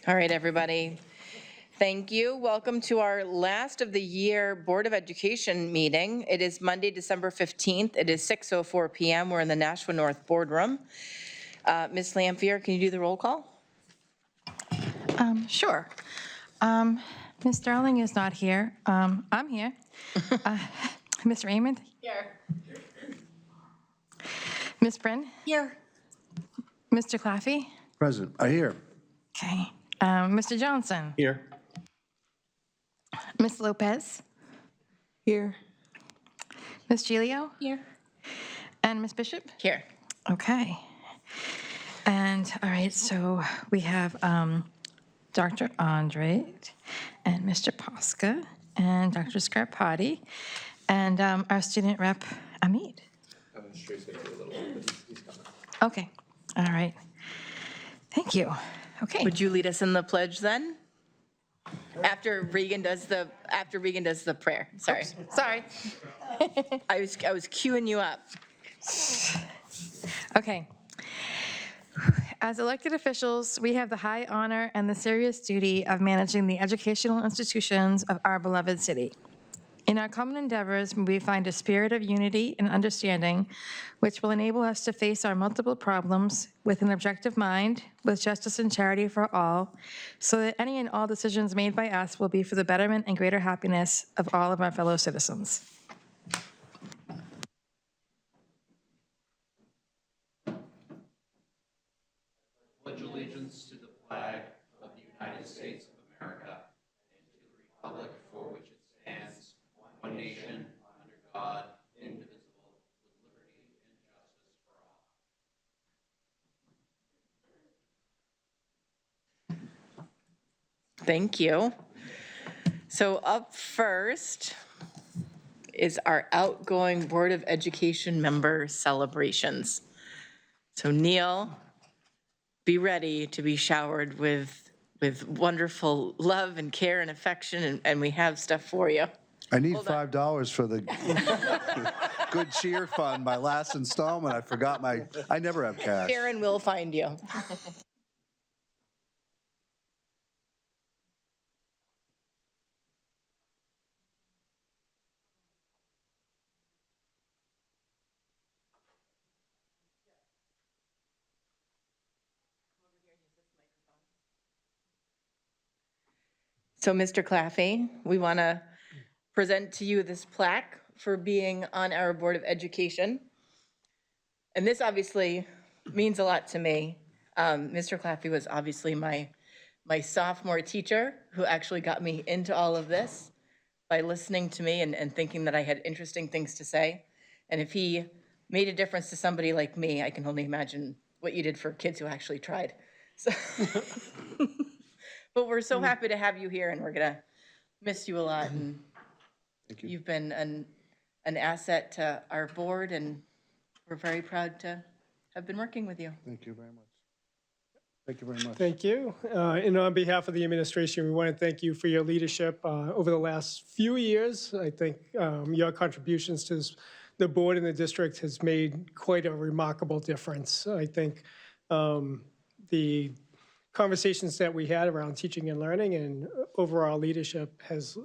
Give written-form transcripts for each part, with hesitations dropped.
All right, everybody. Thank you. Welcome to our last of the year Board of Education meeting. It is Monday, December 15th. It is 6:04 PM. We're in the Nashua North Boardroom. Ms. Lampier, can you do the roll call? Sure. Ms. Darling is not here. I'm here. Ms. Raymond? Here. Ms. Bryn? Here. Mr. Claffey? Present. I hear. Okay. Mr. Johnson? Here. Ms. Lopez? Here. Ms. Gilio? Here. And Ms. Bishop? Here. Okay. And, all right, so we have Dr. Andre and Mr. Posca and Dr. Scarpati and our student rep, Amit. Okay, all right. Thank you. Okay. Would you lead us in the pledge then? After Regan does the prayer. Sorry. Sorry. I was queuing you up. Okay. As elected officials, we have the high honor and the serious duty of managing the educational institutions of our beloved city. In our common endeavors, we find a spirit of unity and understanding, which will enable us to face our multiple problems with an objective mind, with justice and charity for all, so that any and all decisions made by us will be for the betterment and greater happiness of all of our fellow citizens. Pledge allegiance to the flag of the United States of America and to the republic for which it stands, one nation, under God, indivisible, with liberty and justice for all. Thank you. So up first is our outgoing Board of Education member celebrations. So Neil, be ready to be showered with wonderful love and care and affection, and we have stuff for you. I need $5 for the Good Cheer Fund, my last installment. I never have cash. Karen will find you. So, Mr. Claffey, we want to present to you this plaque for being on our Board of Education. And this obviously means a lot to me. Mr. Claffey was obviously my sophomore teacher who actually got me into all of this by listening to me and thinking that I had interesting things to say. And if he made a difference to somebody like me, I can only imagine what you did for kids who actually tried. So. But we're so happy to have you here, and we're gonna miss you a lot. And Thank you. you've been an asset to our board, and we're very proud to have been working with you. Thank you very much. Thank you very much. Thank you. And on behalf of the administration, we want to thank you for your leadership over the last few years. I think your contributions to the board and the district has made quite a remarkable difference. I think the conversations that we had around teaching and learning and overall leadership has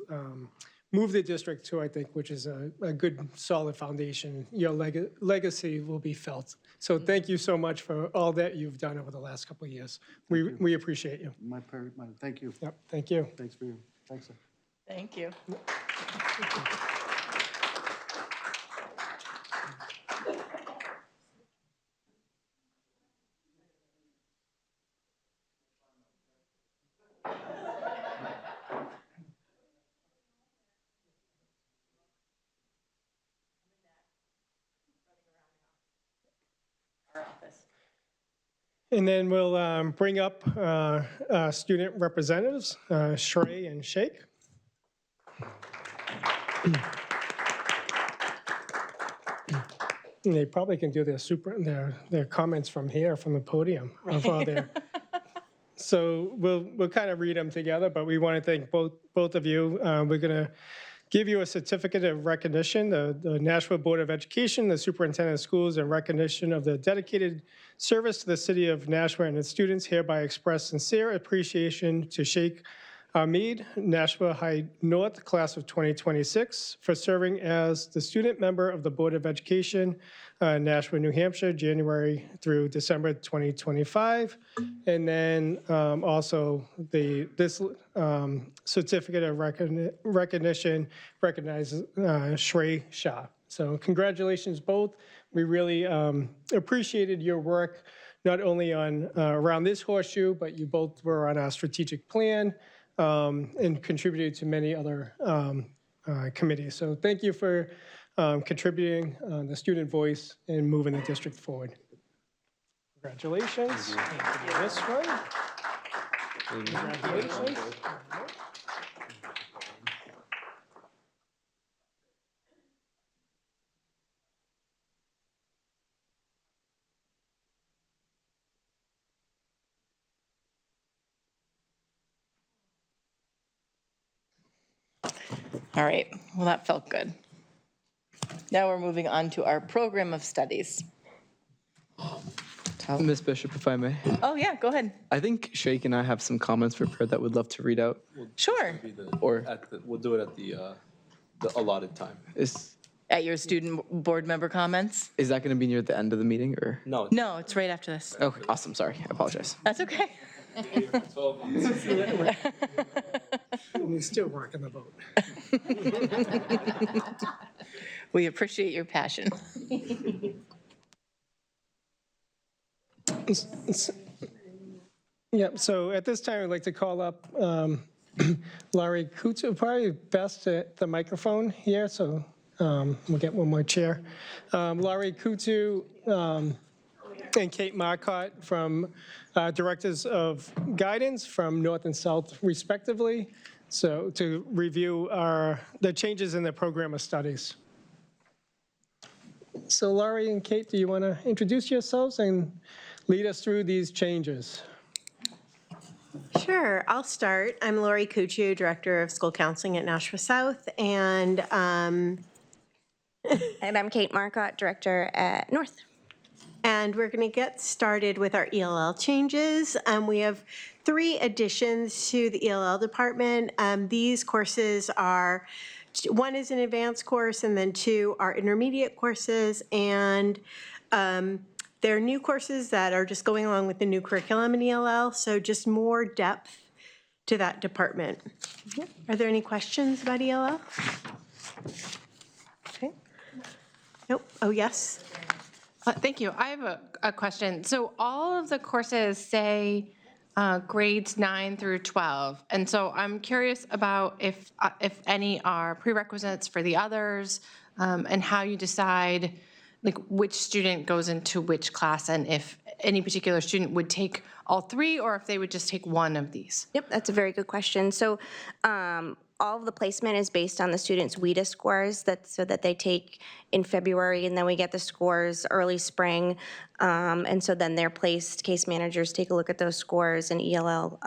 moved the district to, I think, which is a good, solid foundation. Your legacy will be felt. So thank you so much for all that you've done over the last couple of years. We appreciate you. My thank you. Yep, thank you. Thanks for you. Thanks, sir. Thank you. Our office. And then we'll bring up student representatives, Shrey and Sheikh. And they probably can do their comments from here, from the podium. Of all so we'll kind of read them together, but we want to thank both of you. We're going to give you a certificate of recognition, the Nashua Board of Education, the Superintendent of Schools, in recognition of the dedicated service to the city of Nashua and its students, hereby express sincere appreciation to Sheikh Hamid, Nashua High North, class of 2026, for serving as the student member of the Board of Education, Nashua, New Hampshire, January through December 2025. And then also this certificate of recognition recognizes Shrey Shah. So congratulations both. We really appreciated your work, not only on around this horseshoe, but you both were on our strategic plan and contributed to many other committees. So thank you for contributing the student voice and moving the district forward. Congratulations. This one. Congratulations. All right, well, that felt good. Now we're moving on to our program of studies. Ms. Bishop, if I may. Oh, yeah, go ahead. I think Sheikh and I have some comments prepared that we'd love to read out. Sure. Or We'll do it at the allotted time. is At your student board member comments? that going to be near the end of the meeting or? No. No, it's right after this. Okay, awesome. Sorry, I apologize. That's okay. We're still rocking the boat. We appreciate your passion. Yeah, so at this time, I'd like to call up Laurie Kutu, probably best at the microphone here, so we'll get one more chair. Laurie Kutu and Kate Marcotte from Directors of Guidance from North and South respectively, so to review the changes in the program of studies. So Laurie and Kate, do you want to introduce yourselves and lead us through these changes? Sure, I'll start. I'm Lori Kuchu, Director of School Counseling at Nashua South, and And I'm Kate Marcotte, Director at North. we're going to get started with our ELL changes. We have 3 additions to the ELL department. These courses are, 1 is an advanced course, and then 2 are intermediate courses, and they're new courses that are just going along with the new curriculum in ELL, so just more depth to that department. Are there any questions about ELL? Okay. Nope. Oh, yes. Thank you. I have a question. So all of the courses say grades 9 through 12. And so I'm curious about if any are prerequisites for the others, and how you decide like which student goes into which class, and if any particular student would take all 3 or if they would just take one of these. Yep, that's a very good question. So all of the placement is based on the students' WIDA scores, so that they take in February, and then we get the scores early spring. And so then they're placed, case managers take a look at those scores, and ELL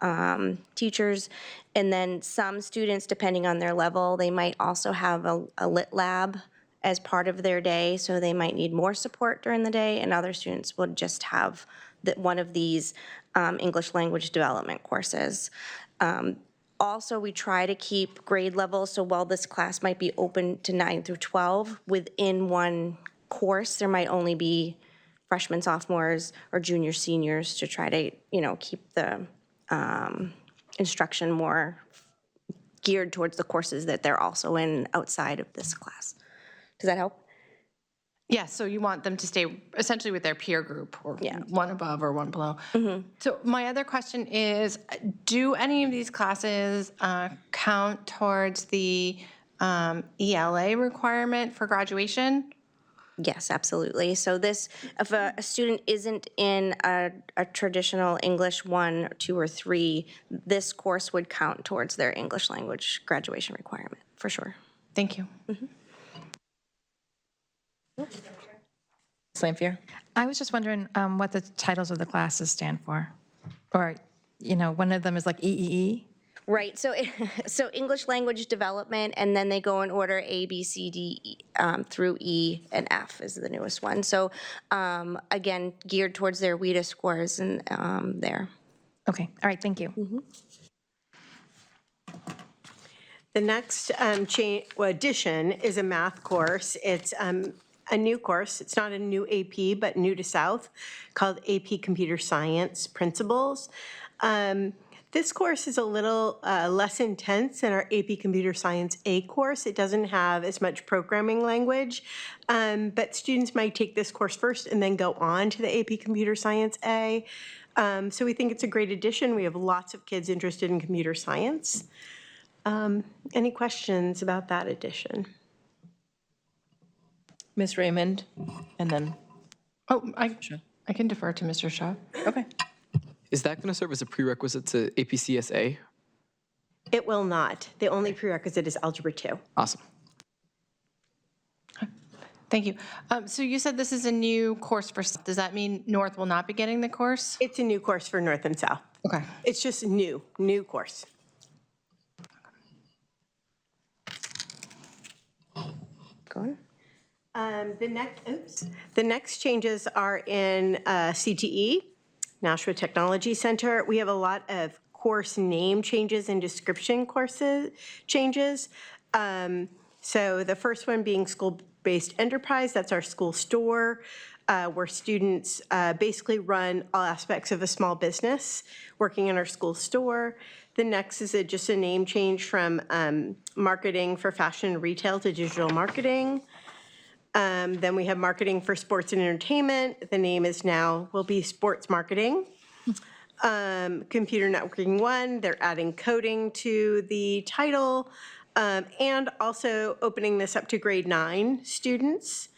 teachers. And then some students, depending on their level, they might also have a lit lab as part of their day, so they might need more support during the day, and other students would just have one of these English language development courses. Also, we try to keep grade levels, so while this class might be open to 9 through 12, within one course, there might only be freshmen, sophomores, or junior, seniors to try to, keep the instruction more geared towards the courses that they're also in outside of this class. Does that help? Yes, so you want them to stay essentially with their peer group, or Yeah. one above or one below. So my other question is, do any of these classes count towards the ELA requirement for graduation? Yes, absolutely. So this, if a student isn't in a traditional English 1, 2, or 3, this course would count towards their English language graduation requirement, for sure. Thank you. Lampier? I was just wondering what the titles of the classes stand for. Or, one of them is like EEE. Right, so, so English language development, and then they go in order A, B, C, D, through E, and F is the newest one. So, again, geared towards their WIDA scores and there. Okay, all right, thank you. The next addition is a math course. It's a new course. It's not a new AP, but new to South, called AP Computer Science Principles. This course is a little less intense than our AP Computer Science A course. It doesn't have as much programming language, but students might take this course first and then go on to the AP Computer Science A. So we think it's a great addition. We have lots of kids interested in computer science. Any questions about that addition? Ms. Raymond, and then, Oh, I can defer to Mr. Shaw. okay. Is that going to serve as a prerequisite to APCSA? It will not. The only prerequisite is Algebra 2. Awesome. Thank you. So you said this is a new course for, does that mean North will not be getting the course? It's a new course for North and South. Okay. It's just new course. Go on. The next changes are in CTE, Nashua Technology Center. We have a lot of course name changes and description courses changes. So the first one being school-based enterprise, that's our school store, where students basically run all aspects of a small business working in our school store. The next is just a name change from marketing for fashion and retail to digital marketing. Then we have marketing for sports and entertainment. The name will be sports marketing. Computer networking 1, they're adding coding to the title, and also opening this up to grade 9 students.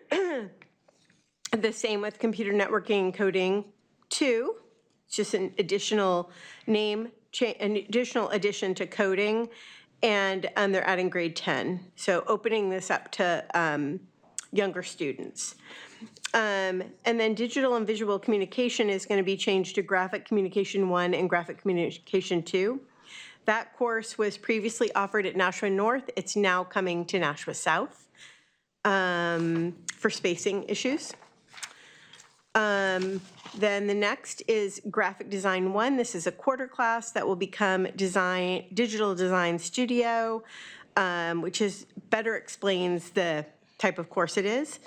The same with computer networking coding 2. It's just an additional an additional addition to coding, and they're adding grade 10. So opening this up to younger students. And then digital and visual communication is going to be changed to graphic communication 1 and graphic communication 2. That course was previously offered at Nashua North. It's now coming to Nashua South for spacing issues. Then the next is Graphic Design 1. This is a quarter class that will become Digital Design Studio, which better explains the type of course it is.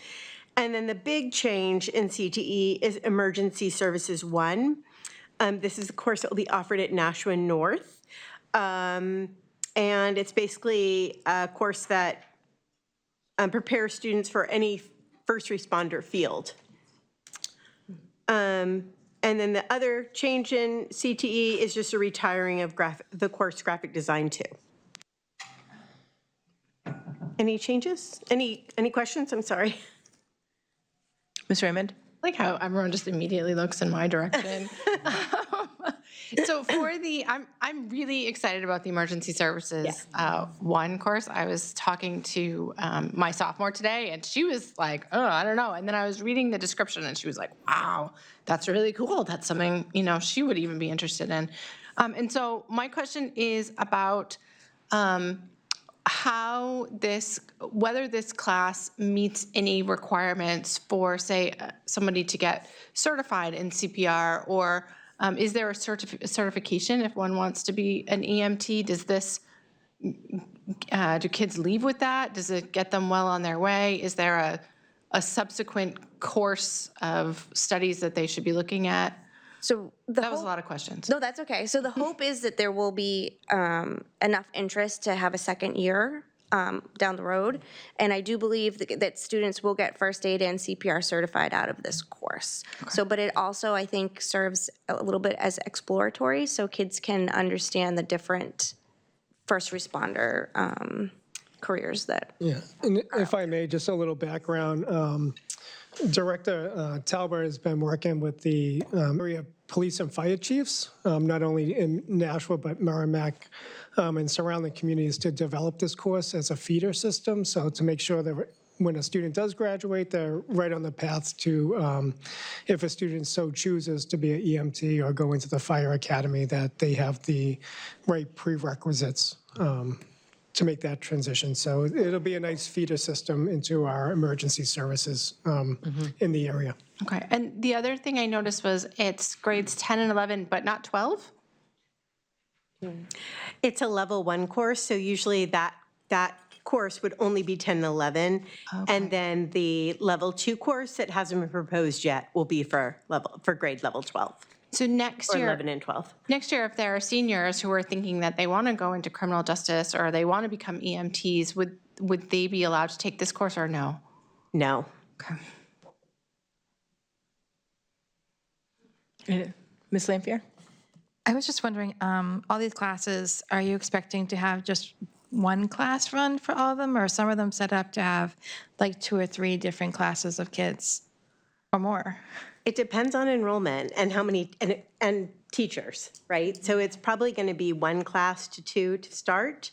And then the big change in CTE is Emergency Services 1. This is a course that will be offered at Nashua North. And it's basically a course that prepares students for any first responder field. And then the other change in CTE is just a retiring of the course Graphic Design 2. Any changes? Any questions? I'm sorry. Ms. Raymond? I like how everyone just immediately looks in my direction. So for I'm really excited about the emergency services 1 course. I was talking to my sophomore today, and she was like, oh, I don't know. And then I was reading the description, and she was like, wow, that's really cool. That's something, she would even be interested in. And so my question is about whether this class meets any requirements for, say, somebody to get certified in CPR, or is there a certification if one wants to be an EMT? Does this, do kids leave with that? Does it get them well on their way? Is there a subsequent course of studies that they should be looking at? So that was a lot of questions. No, that's okay. So the hope is that there will be enough interest to have a second year down the road. And I do believe that students will get first aid and CPR certified out of this course. Okay. So, but it also, I think, serves a little bit as exploratory, so kids can understand the different first responder careers that. Yeah, and if I may, just a little background. Director Talbot has been working with the area police and fire chiefs, not only in Nashua, but Merrimack and surrounding communities to develop this course as a feeder system. So to make sure that when a student does graduate, they're right on the path to, if a student so chooses to be an EMT or go into the fire academy, that they have the right prerequisites to make that transition. So it'll be a nice feeder system into our emergency services in the area. Okay, and the other thing I noticed was it's grades 10 and 11, but not 12? It's a level 1 course, so usually that course would only be 10 and 11. And then the level 2 course that hasn't been proposed yet will be for grade level 12, So next or year, 11 and 12. next year, if there are seniors who are thinking that they want to go into criminal justice or they want to become EMTs, would they be allowed to take this course or no? No. Okay. Ms. Lampier? I was just wondering, all these classes, are you expecting to have just one class run for all of them, or are some of them set up to have like 2 or 3 different classes of kids or more? It depends on enrollment and how many, and teachers, right? So it's probably going to be 1 class to 2 to start.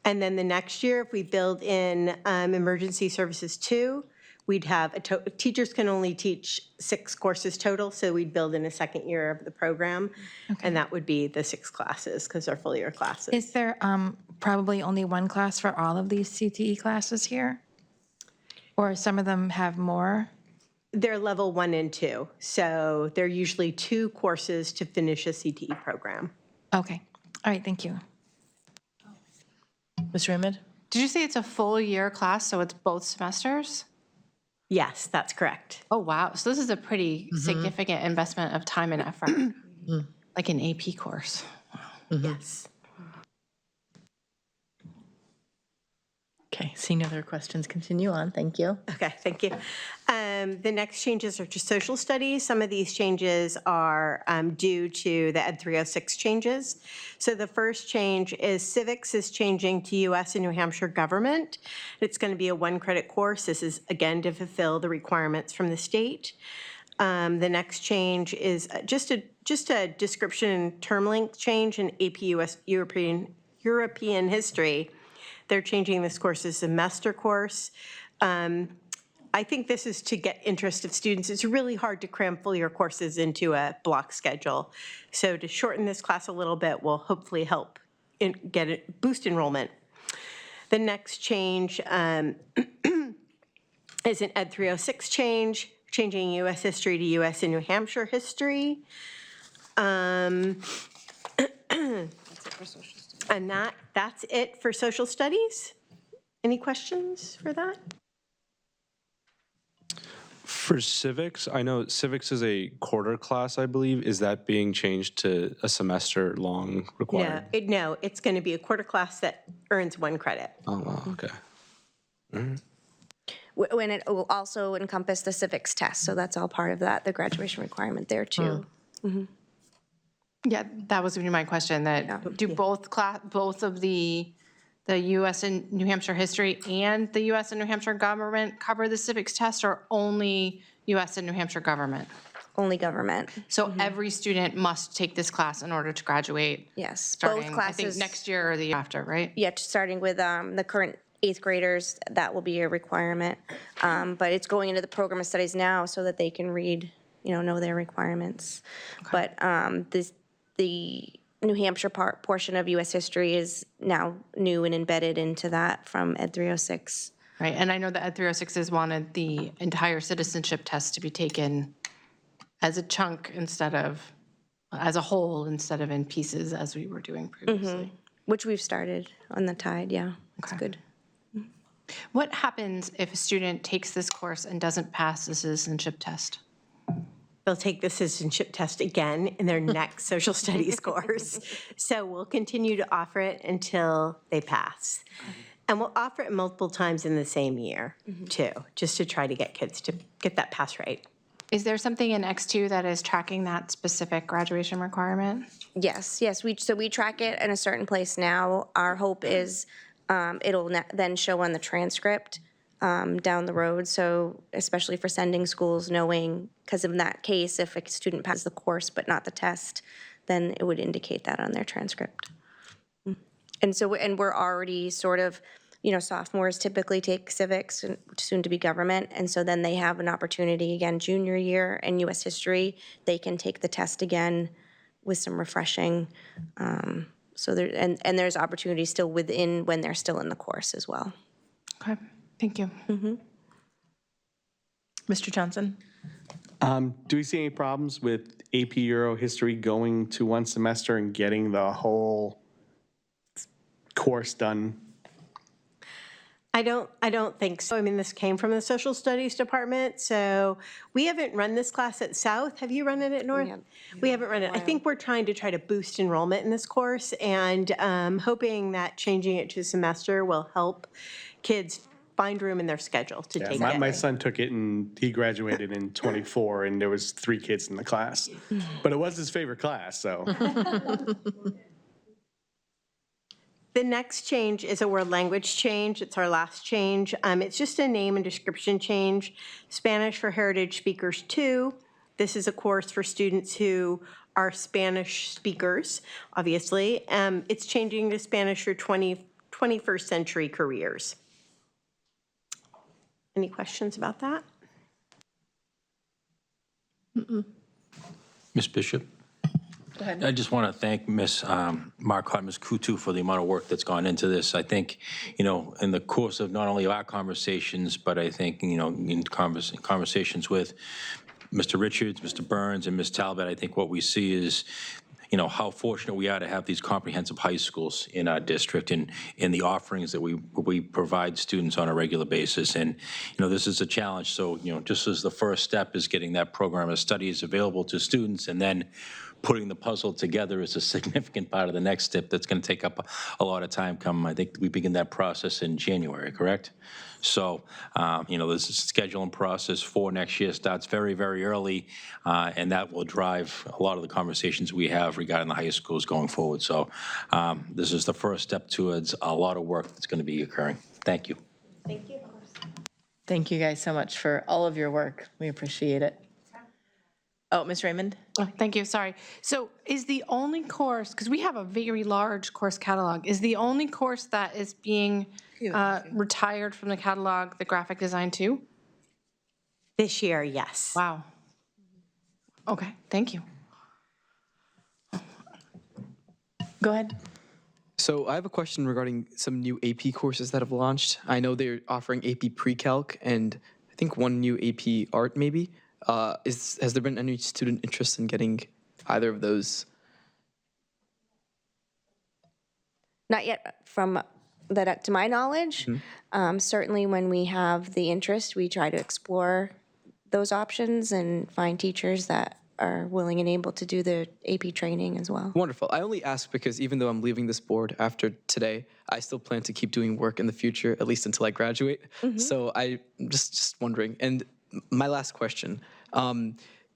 And then the next year, if we build in emergency services 2, we'd have, teachers can only teach 6 courses total, so we'd build in a second year of the program. And that would be the 6 classes, because they're full year classes. Is there probably only one class for all of these CTE classes here? Or some of them have more? They're level 1 and 2, so they're usually 2 courses to finish a CTE program. Okay, all right, thank you. Ms. Raymond? Did you say it's a full year class, so it's both semesters? Yes, that's correct. Oh, wow. So this is a pretty significant investment of time and effort, like an AP course. Yes. Okay, seeing no other questions, continue on. Thank you. Okay, thank you. The next changes are to social studies. Some of these changes are due to the Ed 306 changes. So the first change is civics is changing to U.S. and New Hampshire government. It's going to be a 1-credit course. This is, again, to fulfill the requirements from the state. The next change is just a description and term length change in AP US European history. They're changing this course as a semester course. I think this is to get interest of students. It's really hard to cram full year courses into a block schedule. So to shorten this class a little bit will hopefully help boost enrollment. The next change is an Ed 306 change, changing U.S. history to U.S. and New Hampshire history. And that's it for social studies. Any questions for that? For civics, I know civics is a quarter class, I believe. Is that being changed to a semester-long required? No, it's going to be a quarter class that earns 1 credit. Oh, wow, okay. When it will also encompass the civics test, so that's all part of that, the graduation requirement there too. Yeah, that was going to be my question, that do both of the U.S. and New Hampshire history and the U.S. and New Hampshire government cover the civics test, or only U.S. and New Hampshire government? Only government. So every student must take this class in order to graduate? Yes, Starting, both classes. I think next year or the year after, right? Yeah, starting with the current 8th graders, that will be a requirement. But it's going into the program of studies now so that they can read, know their requirements. But the New Hampshire portion of U.S. history is now new and embedded into that from Ed 306. Right, and I know that Ed 306s wanted the entire citizenship test to be taken as a chunk as a whole, instead of in pieces as we were doing previously. Which we've started on the tide, yeah. It's good. What happens if a student takes this course and doesn't pass the citizenship test? They'll take the citizenship test again in their next social studies course. So we'll continue to offer it until they pass. And we'll offer it multiple times in the same year, too, just to try to get kids to get that pass rate. Is there something in X2 that is tracking that specific graduation requirement? Yes. So we track it in a certain place now. Our hope is it'll then show on the transcript down the road. So especially for sending schools, knowing, because in that case, if a student passes the course but not the test, then it would indicate that on their transcript. And so, we're already sort of sophomores typically take civics, and soon to be government, and so then they have an opportunity again, junior year in US history, they can take the test again with some refreshing. So there, and there's opportunity still within when they're still in the course as well. Okay, thank you. Mr. Johnson? Do we see any problems with AP Euro History going to one semester and getting the whole course done? I don't think so. I mean, this came from the social studies department, so we haven't run this class at South. Have you run it at North? We haven't run it. I think we're trying to boost enrollment in this course, and hoping that changing it to a semester will help kids find room in their schedule to take it. My son took it and he graduated in '24 and there was 3 kids in the class. But it was his favorite class, so. The next change is a world language change. It's our last change. It's just a name and description change. Spanish for Heritage Speakers 2. This is a course for students who are Spanish speakers, obviously. It's changing to Spanish for 21st century careers. Any questions about that? Ms. Bishop? Go ahead. I just want to thank Ms. Marcotte, Ms. Kutu for the amount of work that's gone into this. I think, in the course of not only our conversations, but I think, in conversations with Mr. Richards, Mr. Burns, and Ms. Talbot, I think what we see is, how fortunate we are to have these comprehensive high schools in our district and the offerings that we provide students on a regular basis. And, this is a challenge. So, just as the first step is getting that program of studies available to students, and then putting the puzzle together is a significant part of the next step that's going to take up a lot of time I think we begin that process in January, correct? So, this scheduling process for next year starts very, very early, and that will drive a lot of the conversations we have regarding the high schools going forward. So this is the first step towards a lot of work that's going to be occurring. Thank you. Thank you. Thank you guys so much for all of your work. We appreciate it. Oh, Ms. Raymond? Oh, thank you, sorry. So is the only course, because we have a very large course catalog, is the only course that is being retired from the catalog the graphic design too? This year, yes. Wow. Okay, thank you. Go ahead. So I have a question regarding some new AP courses that have launched. I know they're offering AP Pre-Calc and I think one new AP Art maybe. Has there been any student interest in getting either of those? Not yet from that, to my knowledge. Certainly when we have the interest, we try to explore those options and find teachers that are willing and able to do the AP training as well. Wonderful. I only ask because even though I'm leaving this board after today, I still plan to keep doing work in the future, at least until I graduate. So I'm just wondering. And my last question,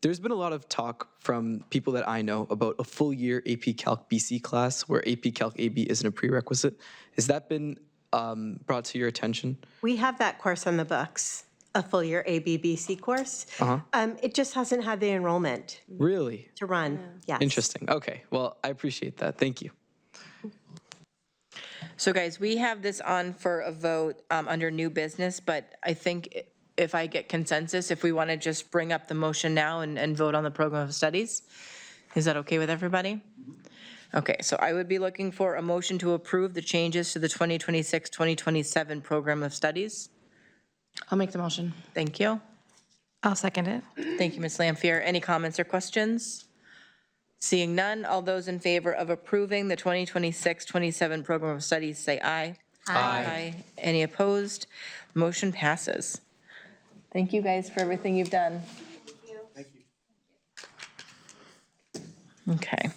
there's been a lot of talk from people that I know about a full year AP Calc BC class where AP Calc AB isn't a prerequisite. Has that been brought to your attention? We have that course on the books, a full year ABBC course. It just hasn't had the enrollment Really? to run. Yes. Interesting. Okay. Well, I appreciate that. Thank you. So guys, we have this on for a vote under new business, but I think if I get consensus, if we want to just bring up the motion now and vote on the program of studies, is that okay with everybody? Okay, so I would be looking for a motion to approve the changes to the 2026-2027 program of studies. I'll make the motion. Thank you. I'll second it. Thank you, Ms. Lampier. Any comments or questions? Seeing none, all those in favor of approving the 2026-27 program of studies, say aye. Aye. Any opposed? Motion passes. Thank you guys for everything you've done. Thank you. Okay.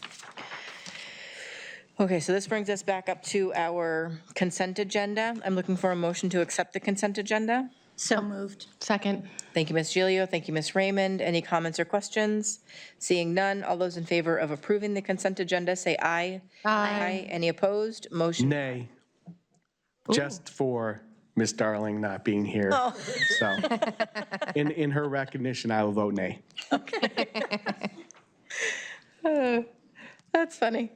Okay, so this brings us back up to our consent agenda. I'm looking for a motion to accept the consent agenda. So moved. Second. Thank you, Ms. Gilio. Thank you, Ms. Raymond. Any comments or questions? Seeing none, all those in favor of approving the consent agenda, say aye. Aye. Any opposed? Motion. Nay. Just for Miss Darling not being here. So in her recognition, I will vote nay. That's funny.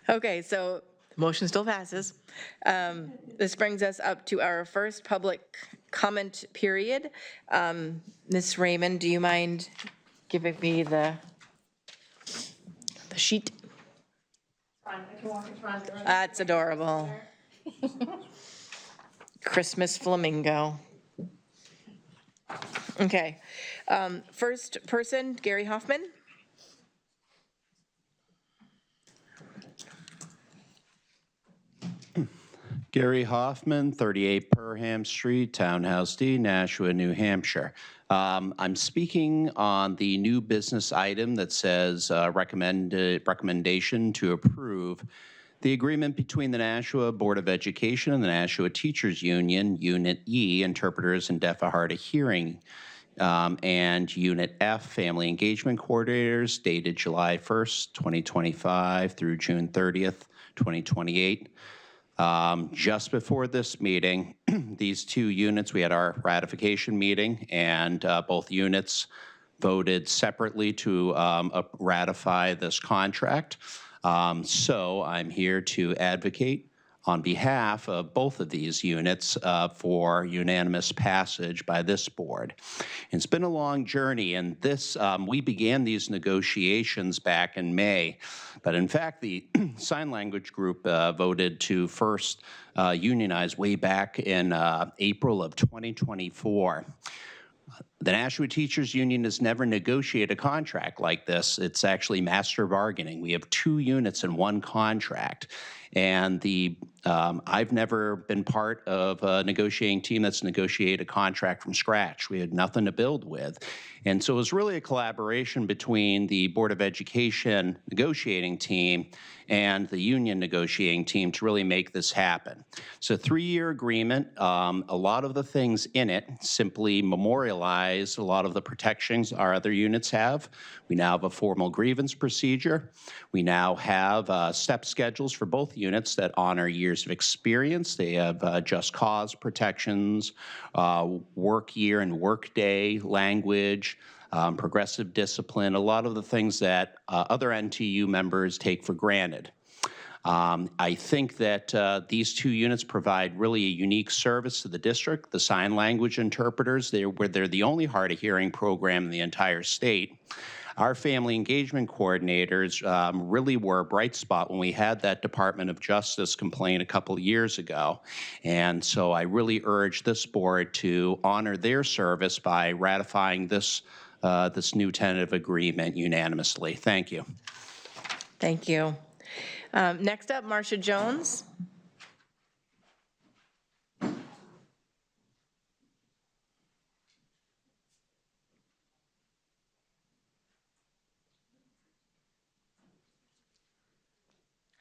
Okay, so The motion still passes. This brings us up to our first public comment period. Ms. Raymond, do you mind giving me the sheet? That's adorable. Christmas flamingo. Okay. First person, Gary Hoffman. Gary Hoffman, 38 Perham Street, Townhouse D, Nashua, New Hampshire. I'm speaking on the new business item that says recommendation to approve the agreement between the Nashua Board of Education and the Nashua Teachers Union, Unit E, Interpreters and Deaf and Hard of Hearing, and Unit F, Family Engagement Coordinators, dated July 1st, 2025 through June 30th, 2028. Just before this meeting, these two units, we had our ratification meeting, and both units voted separately to ratify this contract. So I'm here to advocate on behalf of both of these units for unanimous passage by this board. It's been a long journey, and we began these negotiations back in May, but in fact, the sign language group voted to first unionize way back in April of 2024. The Nashua Teachers Union has never negotiated a contract like this. It's actually master bargaining. We have two units in one contract. And I've never been part of a negotiating team that's negotiated a contract from scratch. We had nothing to build with. And so it was really a collaboration between the Board of Education negotiating team and the union negotiating team to really make this happen. It's a 3-year agreement. A lot of the things in it simply memorialize a lot of the protections our other units have. We now have a formal grievance procedure. We now have step schedules for both units that honor years of experience. They have just cause protections, work year and work day language, progressive discipline, a lot of the things that other NTU members take for granted. I think that these two units provide really a unique service to the district. The sign language interpreters, they're the only hard of hearing program in the entire state. Our family engagement coordinators really were a bright spot when we had that Department of Justice complaint a couple of years ago. And so I really urge this board to honor their service by ratifying this new tentative agreement unanimously. Thank you. Thank you. Next up, Marcia Jones.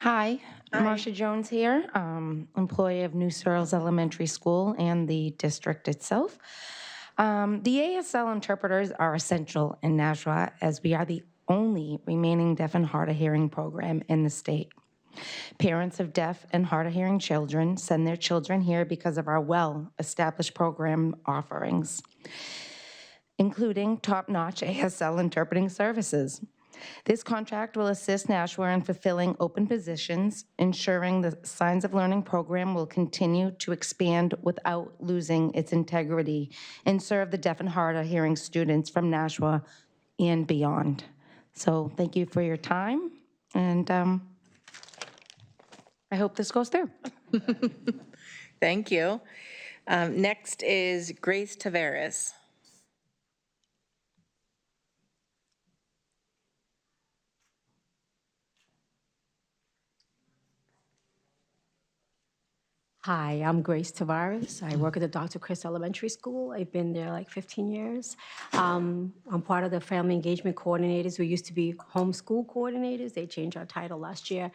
Hi, Marcia Jones here, employee of New Searles Elementary School and the district itself. The ASL interpreters are essential in Nashua as we are the only remaining deaf and hard of hearing program in the state. Parents of deaf and hard of hearing children send their children here because of our well-established program offerings, including top-notch ASL interpreting services. This contract will assist Nashua in fulfilling open positions, ensuring the Signs of Learning program will continue to expand without losing its integrity and serve the deaf and hard of hearing students from Nashua and beyond. So thank you for your time, and I hope this goes through. Thank you. Next is Grace Tavares. Hi, I'm Grace Tavares. I work at the Dr. Chris Elementary School. I've been there like 15 years. I'm part of the Family Engagement Coordinators. We used to be homeschool coordinators. They changed our title last year.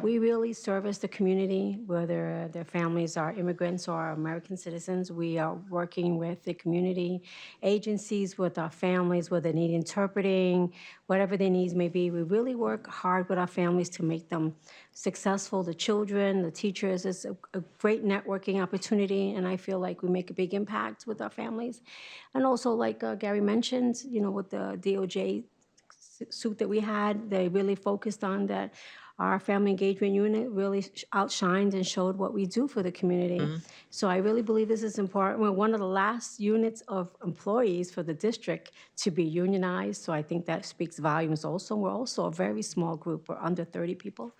We really service the community, whether their families are immigrants or American citizens. We are working with the community agencies, with our families, whether they need interpreting, whatever their needs may be. We really work hard with our families to make them successful, the children, the teachers. It's a great networking opportunity, and I feel like we make a big impact with our families. And also, like Gary mentioned, with the DOJ suit that we had, they really focused on that our family engagement unit really outshined and showed what we do for the community. So I really believe this is important. We're one of the last units of employees for the district to be unionized, so I think that speaks volumes also. We're also a very small group. We're under 30 people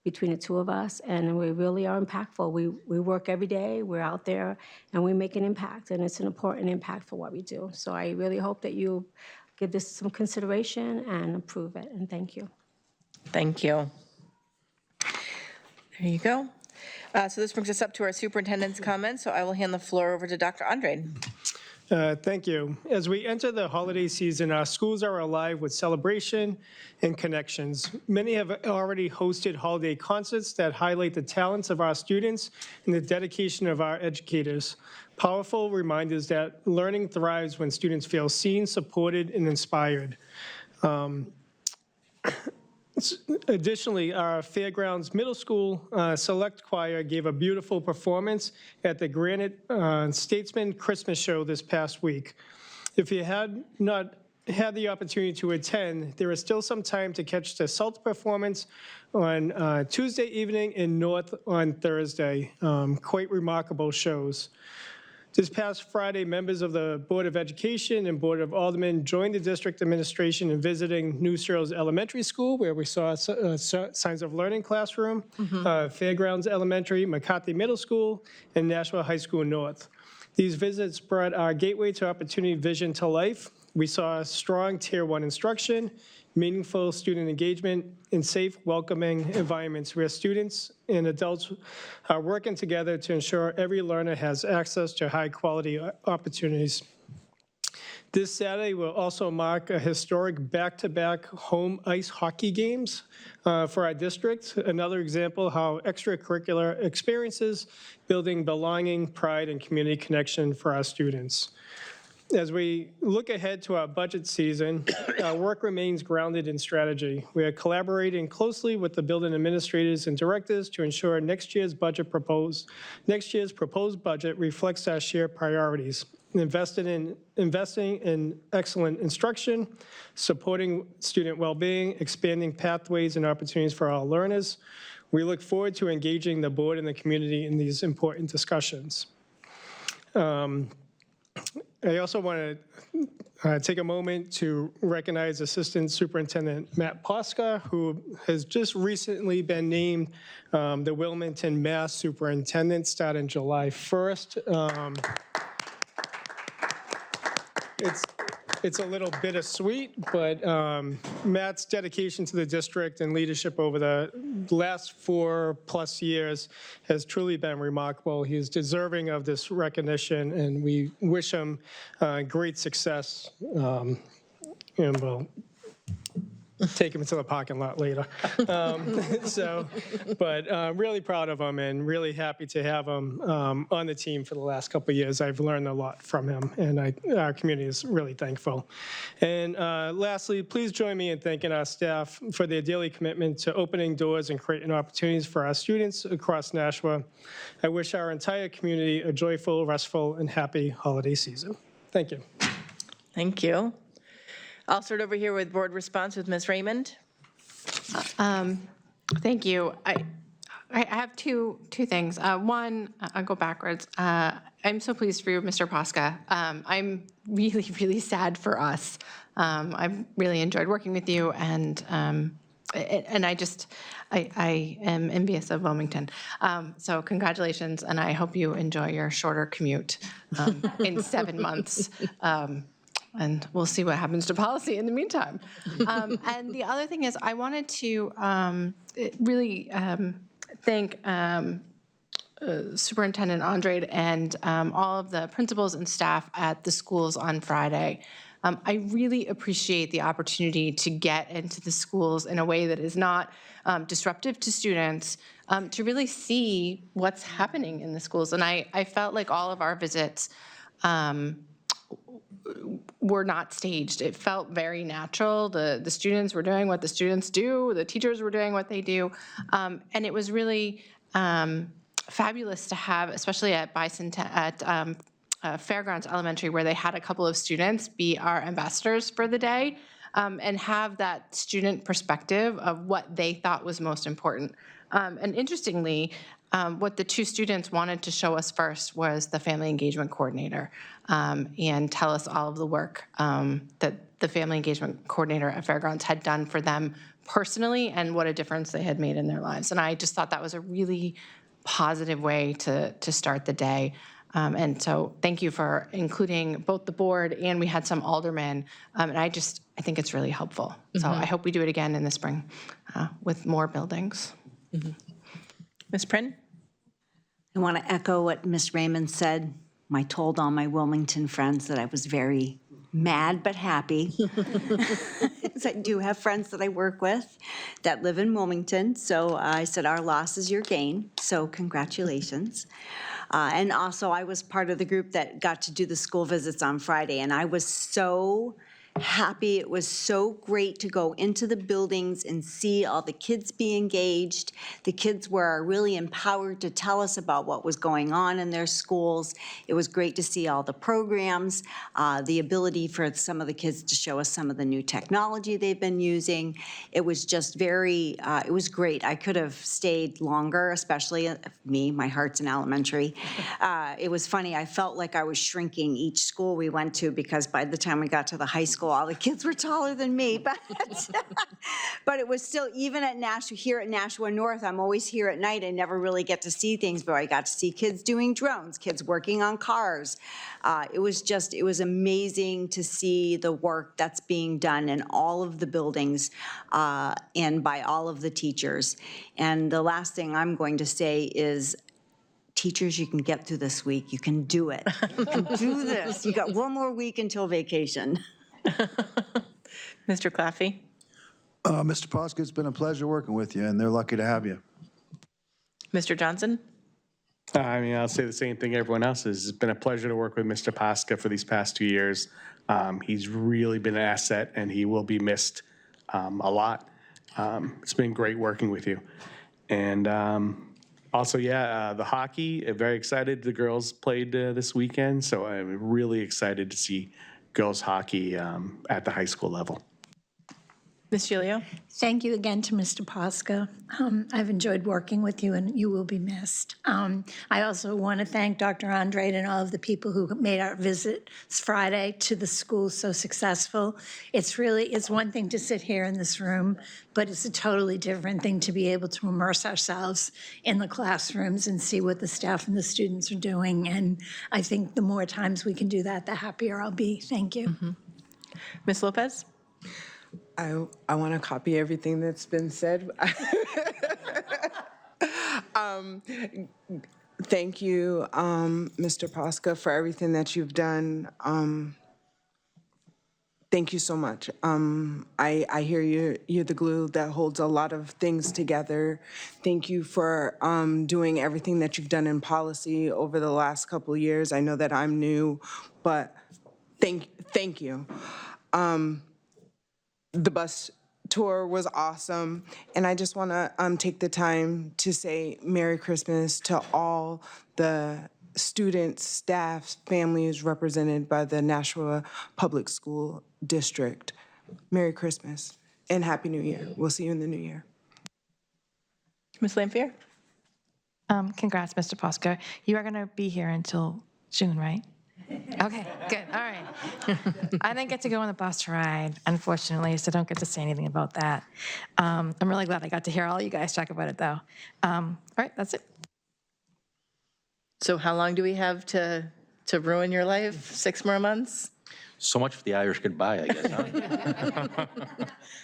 between the two of us, and we really are impactful. We work every day, we're out there, and we make an impact, and it's an important impact for what we do. So I really hope that you give this some consideration and approve it, and thank you. Thank you. There you go. So this brings us up to our superintendent's comments, so I will hand the floor over to Dr. Andrade. Thank you. As we enter the holiday season, our schools are alive with celebration and connections. Many have already hosted holiday concerts that highlight the talents of our students and the dedication of our educators. Powerful reminders that learning thrives when students feel seen, supported, and inspired. Additionally, our Fairgrounds Middle School Select Choir gave a beautiful performance at the Granite Statesman Christmas Show this past week. If you had not had the opportunity to attend, there is still some time to catch the SALT performance on Tuesday evening in North on Thursday. Quite remarkable shows. This past Friday, members of the Board of Education and Board of Aldermen joined the district administration in visiting New Searles Elementary School, where we saw Signs of Learning classroom, Fairgrounds Elementary, McCarthy Middle School, and Nashua High School North. These visits brought our Gateway to Opportunity vision to life. We saw strong Tier 1 instruction, meaningful student engagement, and safe, welcoming environments where students and adults are working together to ensure every learner has access to high-quality opportunities. This Saturday will also mark a historic back-to-back home ice hockey games for our district. Another example how extracurricular experiences building belonging, pride, and community connection for our students. As we look ahead to our budget season, our work remains grounded in strategy. We are collaborating closely with the building administrators and directors to ensure next year's proposed budget reflects our shared priorities. Investing in excellent instruction, supporting student well-being, expanding pathways and opportunities for our learners. We look forward to engaging the board and the community in these important discussions. I also want to take a moment to recognize Assistant Superintendent Matt Posca, who has just recently been named the Wilmington, Mass. Superintendent starting July 1st. It's a little bittersweet, but Matt's dedication to the district and leadership over the last 4+ years has truly been remarkable. He is deserving of this recognition, and we wish him great success. And we'll take him into the parking lot later. But really proud of him and really happy to have him on the team for the last couple of years. I've learned a lot from him, and our community is really thankful. And lastly, please join me in thanking our staff for their daily commitment to opening doors and creating opportunities for our students across Nashua. I wish our entire community a joyful, restful, and happy holiday season. Thank you. Thank you. I'll start over here with board response with Ms. Raymond. Thank you. I have two things. One, I'll go backwards. I'm so pleased for you, Mr. Posca. I'm really, really sad for us. I've really enjoyed working with you, and I am envious of Wilmington. So congratulations, and I hope you enjoy your shorter commute in 7 months. And we'll see what happens to policy in the meantime. And the other thing is I wanted to really thank Superintendent Andrade and all of the principals and staff at the schools on Friday. I really appreciate the opportunity to get into the schools in a way that is not disruptive to students, to really see what's happening in the schools. And I felt like all of our visits were not staged. It felt very natural. The students were doing what the students do. The teachers were doing what they do. And it was really fabulous to have, especially at Fairgrounds Elementary, where they had a couple of students be our ambassadors for the day. and have that student perspective of what they thought was most important. And interestingly, what the two students wanted to show us first was the family engagement coordinator, and tell us all of the work that the family engagement coordinator at Fairgrounds had done for them personally and what a difference they had made in their lives. And I just thought that was a really positive way to start the day. And so thank you for including both the board, and we had some aldermen. And I think it's really helpful. So I hope we do it again in the spring with more buildings. Ms. Prin? I want to echo what Ms. Raymond said. I told all my Wilmington friends that I was very mad but happy. 'Cause I do have friends that I work with that live in Wilmington. So I said, our loss is your gain. So congratulations. And also, I was part of the group that got to do the school visits on Friday, and I was so happy. It was so great to go into the buildings and see all the kids be engaged. The kids were really empowered to tell us about what was going on in their schools. It was great to see all the programs, the ability for some of the kids to show us some of the new technology they've been using. It was just very, it was great. I could have stayed longer, especially me, my heart's in elementary. It was funny, I felt like I was shrinking each school we went to, because by the time we got to the high school, all the kids were taller than me, but it was still, even at Nashua, here at Nashua North, I'm always here at night. I never really get to see things, but I got to see kids doing drones, kids working on cars. It was amazing to see the work that's being done in all of the buildings and by all of the teachers. And the last thing I'm going to say is, teachers, you can get through this week. You can do it. You can do this. You got one more week until vacation. Mr. Claffey? Mr. Posca, it's been a pleasure working with you, and they're lucky to have you. Mr. Johnson? I mean, I'll say the same thing everyone else has. It's been a pleasure to work with Mr. Posca for these past 2 years. He's really been an asset, and he will be missed a lot. It's been great working with you. And also, the hockey, very excited. The girls played this weekend, so I'm really excited to see girls hockey at the high school level. Ms. Gilio? Thank you again to Mr. Posca. I've enjoyed working with you, and you will be missed. I also want to thank Dr. Andrade and all of the people who made our visit Friday to the school so successful. It's one thing to sit here in this room, but it's a totally different thing to be able to immerse ourselves in the classrooms and see what the staff and the students are doing. And I think the more times we can do that, the happier I'll be. Thank you. Ms. Lopez? I want to copy everything that's been said. Thank you, Mr. Posca, for everything that you've done. Thank you so much. I hear you're the glue that holds a lot of things together. Thank you for doing everything that you've done in policy over the last couple of years. I know that I'm new, but thank you. The bus tour was awesome, and I just want to take the time to say Merry Christmas to all the students, staff, families represented by the Nashua Public School District. Merry Christmas and Happy New Year. We'll see you in the new year. Ms. Lampier? Congrats, Mr. Posca. You are going to be here until June, right? Okay, good, all right. I didn't get to go on the bus ride, unfortunately, so don't get to say anything about that. I'm really glad I got to hear all you guys talk about it, though. All right, that's it. So how long do we have to ruin your life? 6 more months? So much for the Irish goodbye, I guess, huh?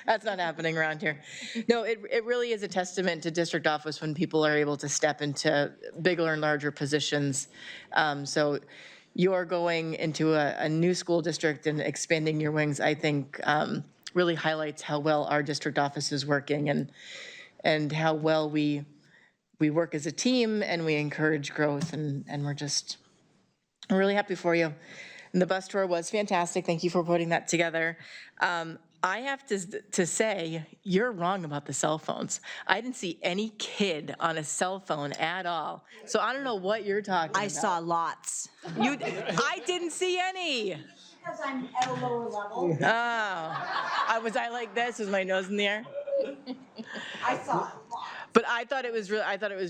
That's not happening around here. No, it really is a testament to district office when people are able to step into bigger and larger positions. So you're going into a new school district and expanding your wings, I think, really highlights how well our district office is working and how well we work as a team and we encourage growth, and we're really happy for you. And the bus tour was fantastic. Thank you for putting that together. I have to say, you're wrong about the cell phones. I didn't see any kid on a cell phone at all. So I don't know what you're talking about. I saw lots. I didn't see any. Because I'm at a lower level. Oh, was I like this? Was my nose in the air? I saw it. But I thought it was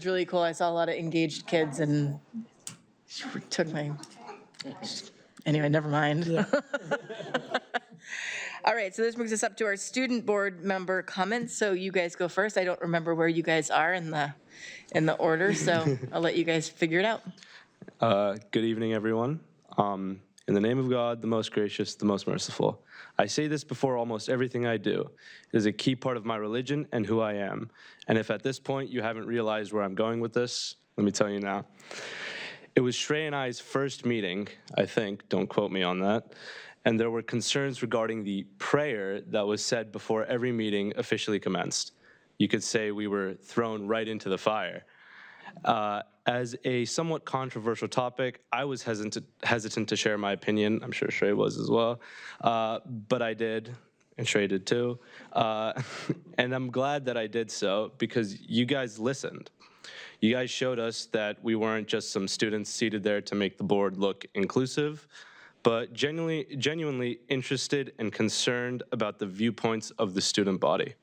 really cool. I saw a lot of engaged kids and took my. Anyway, never mind. All right, so this brings us up to our student board member comments. So you guys go first. I don't remember where you guys are in the order, so I'll let you guys figure it out. Good evening, everyone. In the name of God, the most gracious, the most merciful. I say this before almost everything I do. It is a key part of my religion and who I am. And if at this point you haven't realized where I'm going with this, let me tell you now. It was Shrey and I's first meeting, I think, don't quote me on that, and there were concerns regarding the prayer that was said before every meeting officially commenced. You could say we were thrown right into the fire. As a somewhat controversial topic, I was hesitant to share my opinion. I'm sure Shrey was as well, but I did, and Shrey did too. And I'm glad that I did so because you guys listened. You guys showed us that we weren't just some students seated there to make the board look inclusive, but genuinely interested and concerned about the viewpoints of the student body.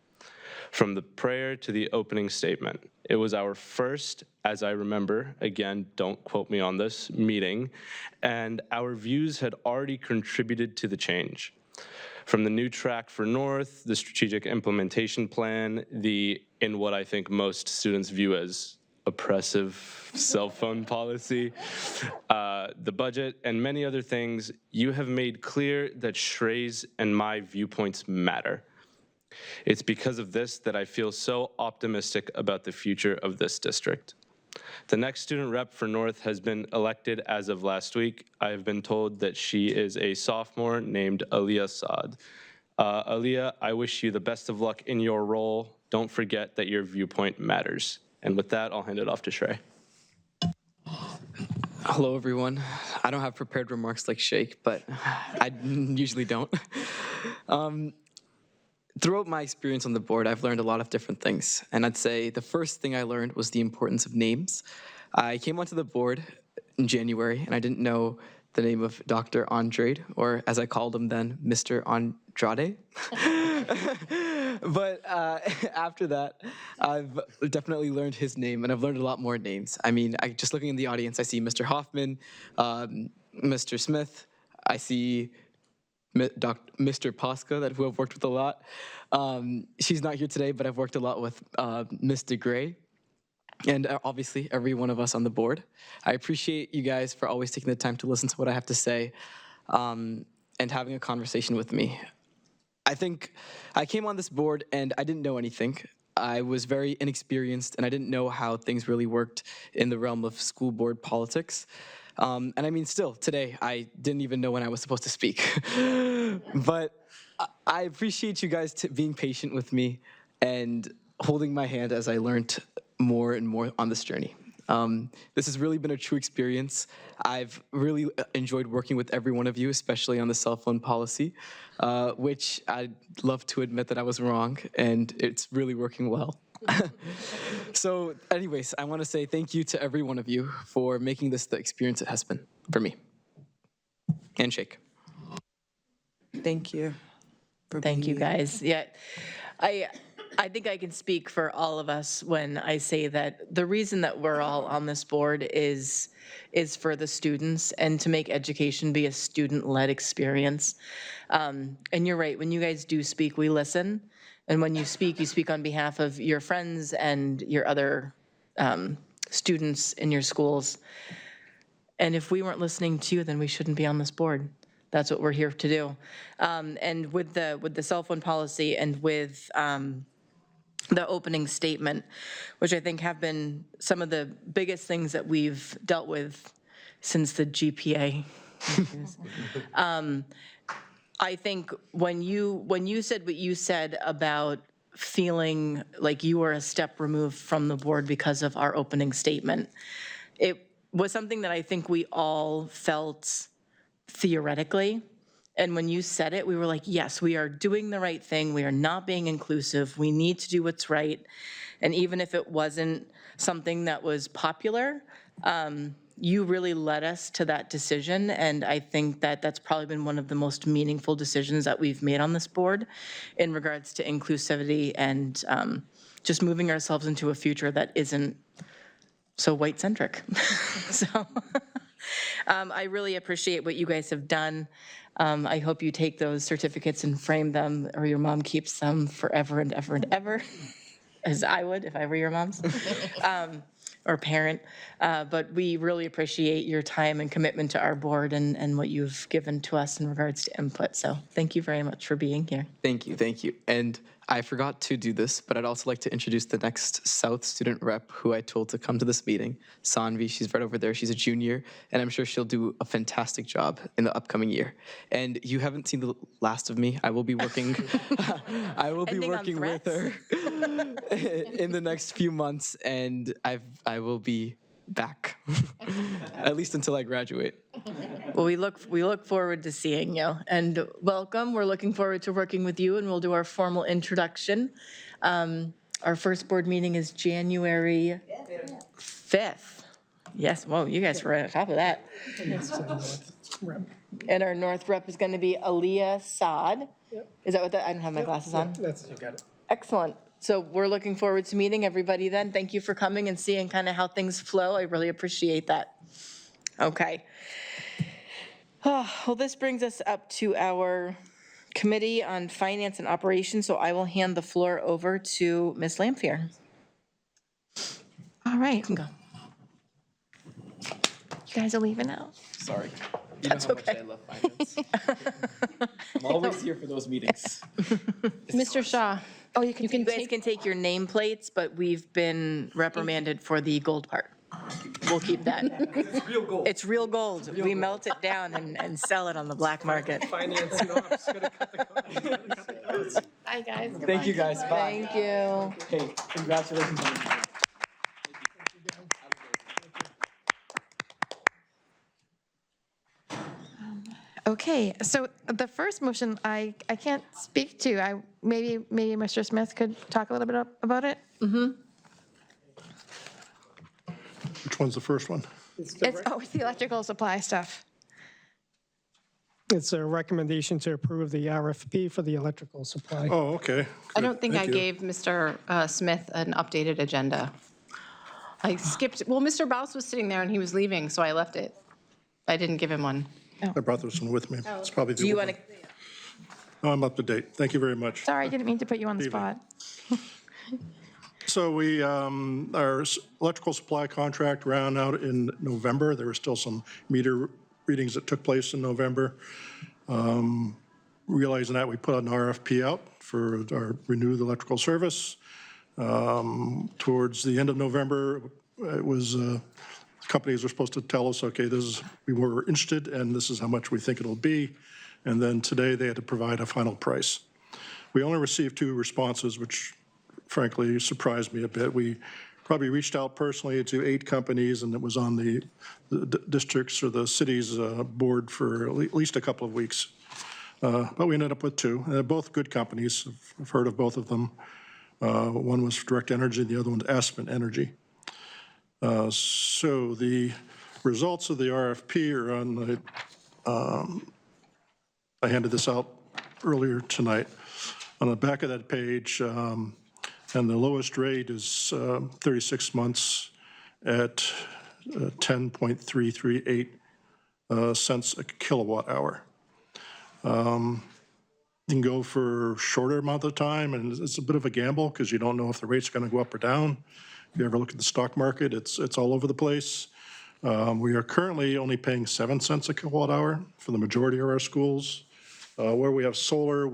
From the prayer to the opening statement. It was our first, as I remember, again, don't quote me on this, meeting, and our views had already contributed to the change. From the new track for North, the strategic implementation plan, in what I think most students view as oppressive cell phone policy, the budget, and many other things, you have made clear that Shrey's and my viewpoints matter. It's because of this that I feel so optimistic about the future of this district. The next student rep for North has been elected as of last week. I have been told that she is a sophomore named Aliyah Saad. Aliyah, I wish you the best of luck in your role. Don't forget that your viewpoint matters. And with that, I'll hand it off to Shrey. Hello, everyone. I don't have prepared remarks like Shake, but I usually don't. Throughout my experience on the board, I've learned a lot of different things. And I'd say the first thing I learned was the importance of names. I came onto the board in January, and I didn't know the name of Dr. Andrade, or as I called him then, Mr. Andrade. But after that, I've definitely learned his name, and I've learned a lot more names. I mean, just looking in the audience, I see Mr. Hoffman, Mr. Smith, I see Mr. Posca, who I've worked with a lot. She's not here today, but I've worked a lot with Mr. Gray, and obviously every one of us on the board. I appreciate you guys for always taking the time to listen to what I have to say and having a conversation with me. I think I came on this board and I didn't know anything. I was very inexperienced and I didn't know how things really worked in the realm of school board politics. And I mean, still, today, I didn't even know when I was supposed to speak. But I appreciate you guys being patient with me and holding my hand as I learned more and more on this journey. This has really been a true experience. I've really enjoyed working with every one of you, especially on the cell phone policy, which I'd love to admit that I was wrong, and it's really working well. So anyways, I want to say thank you to every one of you for making this the experience it has been for me. Handshake. Thank you. Thank you, guys. Yeah, I think I can speak for all of us when I say that the reason that we're all on this board is for the students and to make education be a student-led experience. And you're right, when you guys do speak, we listen. And when you speak on behalf of your friends and your other students in your schools. And if we weren't listening to you, then we shouldn't be on this board. That's what we're here to do. And with the cell phone policy and with the opening statement, which I think have been some of the biggest things that we've dealt with since the GPA. I think when you said what you said about feeling like you were a step removed from the board because of our opening statement, it was something that I think we all felt theoretically. And when you said it, we were like, yes, we are doing the right thing. We are not being inclusive. We need to do what's right. And even if it wasn't something that was popular, you really led us to that decision, and I think that that's probably been one of the most meaningful decisions that we've made on this board in regards to inclusivity and just moving ourselves into a future that isn't so white-centric. So I really appreciate what you guys have done. I hope you take those certificates and frame them, or your mom keeps them forever and ever and ever, as I would if I were your mom's. Or parent, but we really appreciate your time and commitment to our board and what you've given to us in regards to input. So thank you very much for being here. Thank you, thank you. And I forgot to do this, but I'd also like to introduce the next South student rep who I told to come to this meeting, Sanvi. She's right over there. She's a junior, and I'm sure she'll do a fantastic job in the upcoming year. And you haven't seen the last of me. I will be working. I will be working with her in the next few months, and I will be back, at least until I graduate. Well, we look forward to seeing you, and welcome. We're looking forward to working with you, and we'll do our formal introduction. Our first board meeting is January 5th. Yes, whoa, you guys were right on top of that. And our North rep is going to be Aaliyah Saad. Is that what that, I don't have my glasses on? That's, you got it. Excellent. So we're looking forward to meeting everybody then. Thank you for coming and seeing kind of how things flow. I really appreciate that. Okay. Well, this brings us up to our Committee on Finance and Operations, so I will hand the floor over to Ms. Lampier. All right. You can go. You guys are leaving now? Sorry. That's okay. I love finance. I'm always here for those meetings. Mr. Shaw. Oh, you You guys can take your nameplates, but we've been reprimanded for the gold part. We'll keep that. It's real gold. It's real gold. We melt it down and sell it on the black market. Finance, you know, I'm just gonna cut the cards. Bye, guys. Thank you, guys. Bye. Thank you. Hey, congratulations. Okay, so the first motion I can't speak to. Maybe Mr. Smith could talk a little bit about it. Which one's the first one? It's the electrical supply stuff. It's a recommendation to approve the RFP for the electrical supply. Oh, okay. I don't think I Thank you. gave Mr. Smith an updated agenda. I skipped, well, Mr. Baus was sitting there and he was leaving, so I left it. I didn't give him one. I brought this one with me. It's probably the Do you old want to, one. No, I'm up to date. Thank you very much. Sorry, I didn't mean to put you on the Evening. spot. So we, our electrical supply contract ran out in November. There were still some meter readings that took place in November. Realizing that, we put an RFP out for our renewed electrical service. Towards the end of November, it was, companies were supposed to tell us, okay, this is, we were interested and this is how much we think it'll be. And then today they had to provide a final price. We only received 2 responses, which frankly surprised me a bit. We probably reached out personally to 8 companies, and it was on the district's or the city's board for at least a couple of weeks. But we ended up with 2. They're both good companies. I've heard of both of them. One was Direct Energy, the other one's Aspen Energy. So the results of the RFP are on the, I handed this out earlier tonight. On the back of that page, and the lowest rate is 36 months at 10.338 cents a kilowatt hour. You can go for a shorter amount of time, and it's a bit of a gamble because you don't know if the rate's going to go up or down. If you ever look at the stock market, it's all over the place. We are currently only paying 7 cents a kilowatt hour for the majority of our schools. Where we have solar,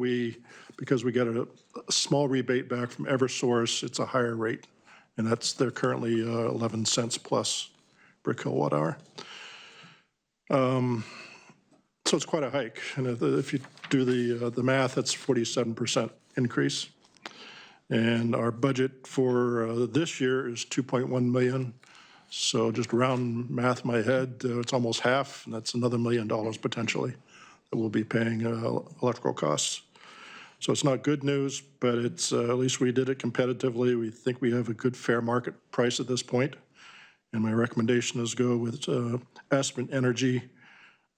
because we get a small rebate back from Eversource, it's a higher rate, and they're currently 11 cents plus per kilowatt hour. So it's quite a hike, and if you do the math, that's 47% increase. And our budget for this year is 2.1 million. So just round math in my head, it's almost half, and that's another $1 million potentially that we'll be paying electrical costs. So it's not good news, but it's, at least we did it competitively. We think we have a good fair market price at this point. And my recommendation is go with Aspen Energy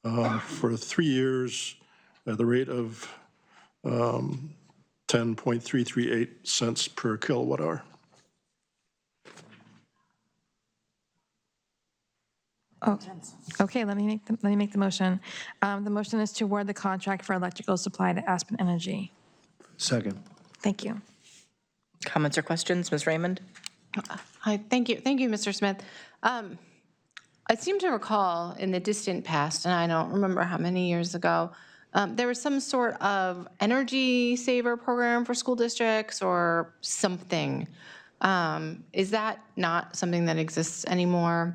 for 3 years at the rate of 10.338 cents per kilowatt hour. Oh, okay, let me make the motion. The motion is to award the contract for electrical supply to Aspen Energy. Second. Thank you. Comments or questions, Ms. Raymond? Hi, thank you, Mr. Smith. I seem to recall in the distant past, and I don't remember how many years ago, there was some sort of energy saver program for school districts or something. Is that not something that exists anymore?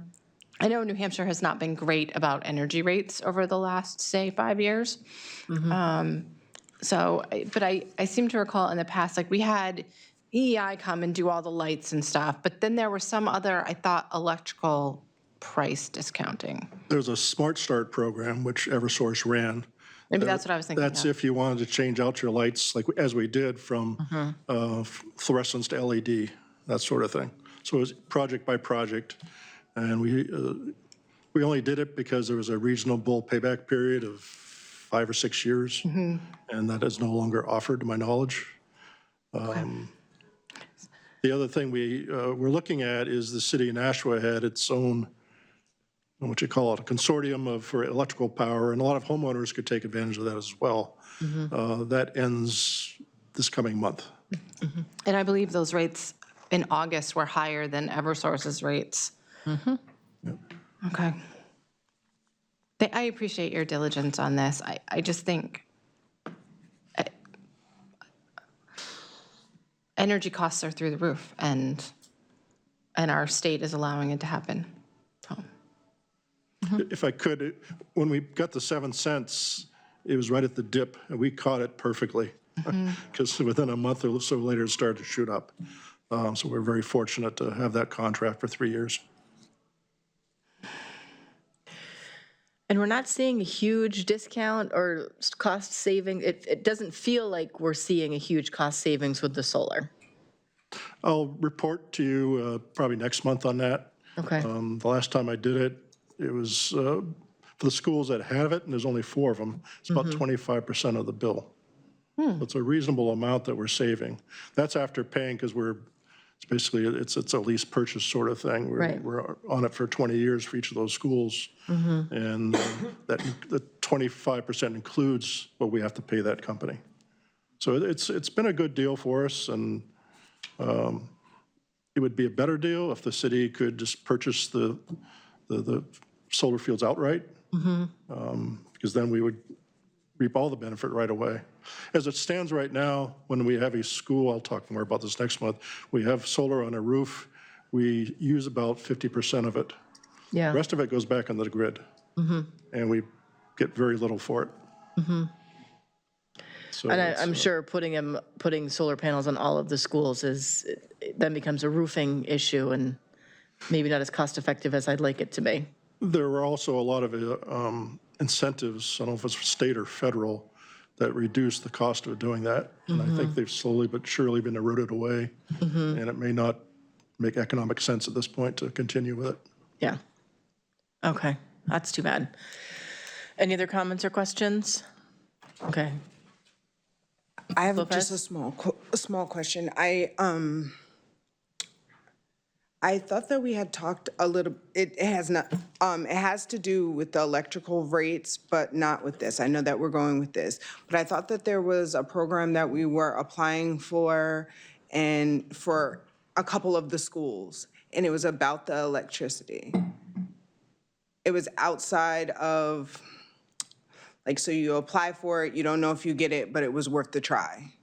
I know New Hampshire has not been great about energy rates over the last, say, 5 years. But I seem to recall in the past, like we had EEI come and do all the lights and stuff, but then there was some other, I thought, electrical price discounting. There's a Smart Start program, which Eversource ran. Maybe that's what I was thinking That's of. if you wanted to change out your lights, like as we did from fluorescence to LED, that sort of thing. So it was project by project. And we only did it because there was a reasonable payback period of 5 or 6 years. And that is no longer offered, to my knowledge. The other thing we're looking at is the city of Nashua had its own, what you call it, a consortium for electrical power, and a lot of homeowners could take advantage of that as well. That ends this coming month. And I believe those rates in August were higher than Eversource's rates. Okay. I appreciate your diligence on this. I just think energy costs are through the roof, and our state is allowing it to happen. If I could, when we got the 7 cents, it was right at the dip, and we caught it perfectly. Because within a month or so later, it started to shoot up. So we're very fortunate to have that contract for 3 years. And we're not seeing a huge discount or cost saving. It doesn't feel like we're seeing a huge cost savings with the solar. I'll report to you probably next month on that. Okay. The last time I did it, it was for the schools that have it, and there's only 4 of them, it's about 25% of the bill. So it's a reasonable amount that we're saving. That's after paying, because it's basically, it's a lease purchase sort of thing. We're on it for 20 years for each of those schools. And the 25% includes what we have to pay that company. So it's been a good deal for us, and it would be a better deal if the city could just purchase the solar fields outright, because then we would reap all the benefit right away. As it stands right now, when we have a school, I'll talk more about this next month, we have solar on a roof, we use about 50% of it. Yeah. The rest of it goes back onto the grid, and we get very little for it. So And I'm sure putting solar panels on all of the schools then becomes a roofing issue and maybe not as cost effective as I'd like it to be. There were also a lot of incentives, I don't know if it's state or federal, that reduce the cost of doing that. And I think they've slowly but surely been eroded away. And it may not make economic sense at this point to continue with it. Yeah. Okay, that's too bad. Any other comments or questions? Okay. I have Lopez? just a small question. I thought that we had talked a little, it has not, it has to do with the electrical rates, but not with this. I know that we're going with this, but I thought that there was a program that we were applying for and for a couple of the schools, and it was about the electricity. It was outside of, like, so you apply for it, you don't know if you get it, but it was worth the try.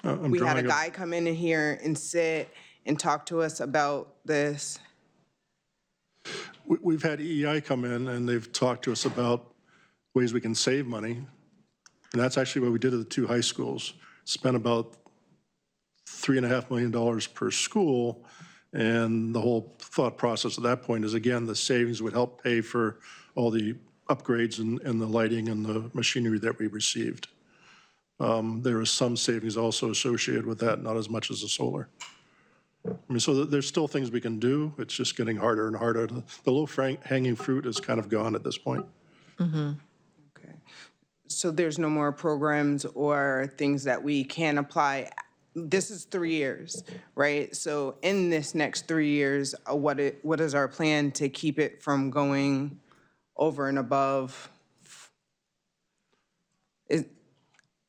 We had a guy come in here and sit and talk to us about this. We've had EEI come in, and they've talked to us about ways we can save money. And that's actually what we did at the 2 high schools. Spent about $3.5 million per school. And the whole thought process at that point is, again, the savings would help pay for all the upgrades and the lighting and the machinery that we received. there is some savings also associated with that, not as much as the solar. I mean, so there's still things we can do. It's just getting harder and harder. The low-hanging fruit is kind of gone at this point. So there's no more programs or things that we can apply. This is 3 years, right? So in this next 3 years, what is our plan to keep it from going over and above?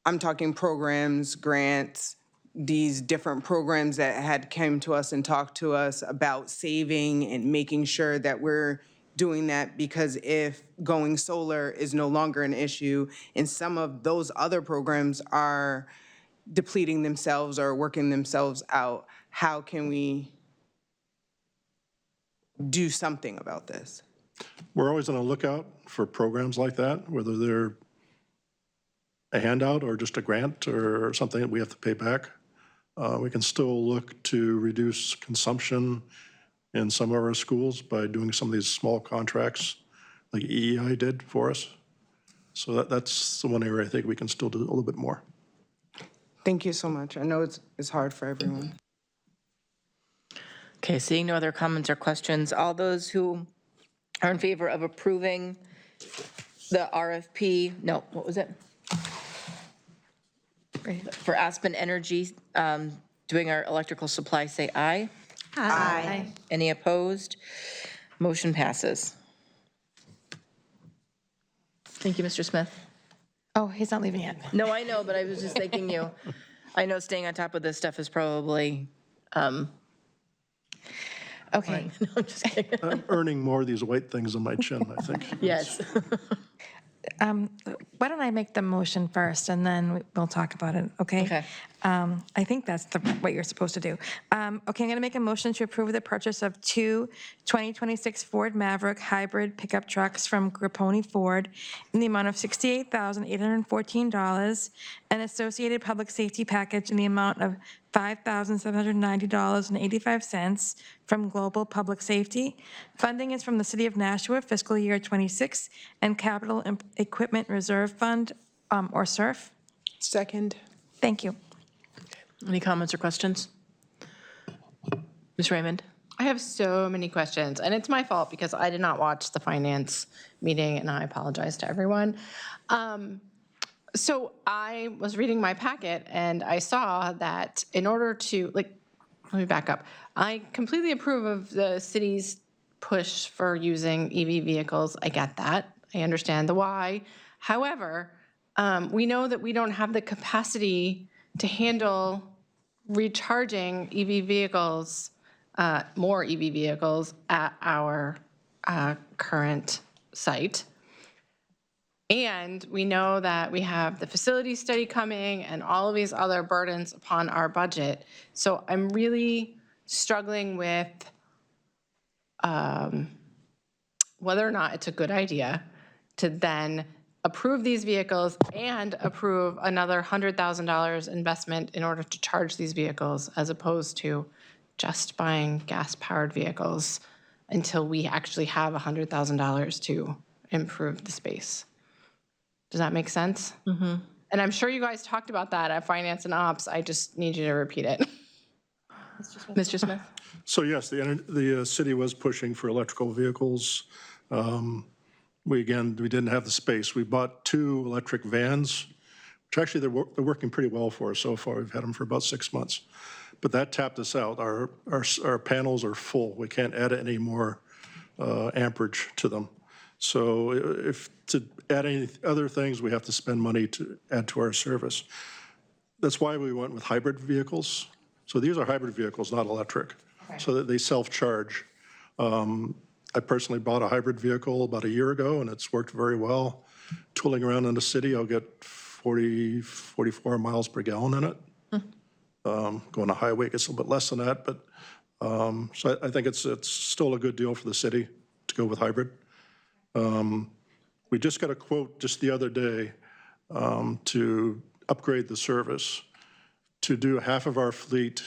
I'm talking programs, grants, these different programs that had came to us and talked to us about saving and making sure that we're doing that, because if going solar is no longer an issue and some of those other programs are depleting themselves or working themselves out, how can we do something about this? We're always on the lookout for programs like that, whether they're a handout or just a grant or something that we have to pay back. We can still look to reduce consumption in some of our schools by doing some of these small contracts like EEI did for us. So that's the one area I think we can still do a little bit more. Thank you so much. I know it's hard for everyone. Okay, seeing no other comments or questions, all those who are in favor of approving the RFP, no, what was it? For Aspen Energy, doing our electrical supply, say aye. Aye. Any opposed? Motion passes. Thank you, Mr. Smith. Oh, he's not leaving yet. No, I know, but I was just thanking you. I know staying on top of this stuff is probably, Okay. no, I'm just kidding. I'm earning more of these white things on my chin, I think. Yes. Why don't I make the motion first, and then we'll talk about it, okay? Okay. I think that's what you're supposed to do. Okay, I'm going to make a motion to approve the purchase of two 2026 Ford Maverick hybrid pickup trucks from Grapponi Ford in the amount of $68,814, an associated public safety package in the amount of $5,790.85 from Global Public Safety. Funding is from the City of Nashua fiscal year '26 and Capital Equipment Reserve Fund, or SURF. Second. Thank you. Any comments or questions? Ms. Raymond? I have so many questions, and it's my fault because I did not watch the finance meeting, and I apologize to everyone. So I was reading my packet, and I saw that in order to, let me back up. I completely approve of the city's push for using EV vehicles. I get that. I understand the why. However, we know that we don't have the capacity to handle recharging EV vehicles, more EV vehicles at our current site. And we know that we have the facility study coming and all of these other burdens upon our budget. So I'm really struggling with whether or not it's a good idea to then approve these vehicles and approve another $100,000 investment in order to charge these vehicles, as opposed to just buying gas-powered vehicles until we actually have $100,000 to improve the space. Does that make sense? Mm-hmm. And I'm sure you guys talked about that at Finance and Ops. I just need you to repeat it. Mr. Smith? So yes, the city was pushing for electrical vehicles. We didn't have the space. We bought 2 electric vans, which actually they're working pretty well for us so far. We've had them for about 6 months. But that tapped us out. Our panels are full. We can't add any more amperage to them. So if to add any other things, we have to spend money to add to our service. That's why we went with hybrid vehicles. So these are hybrid vehicles, not electric, so that they self-charge. I personally bought a hybrid vehicle about a year ago, and it's worked very well. Tooling around in the city, I'll get 44 miles per gallon in it. Going on a highway, it gets a little bit less than that, but so I think it's still a good deal for the city to go with hybrid. We just got a quote just the other day to upgrade the service. To do half of our fleet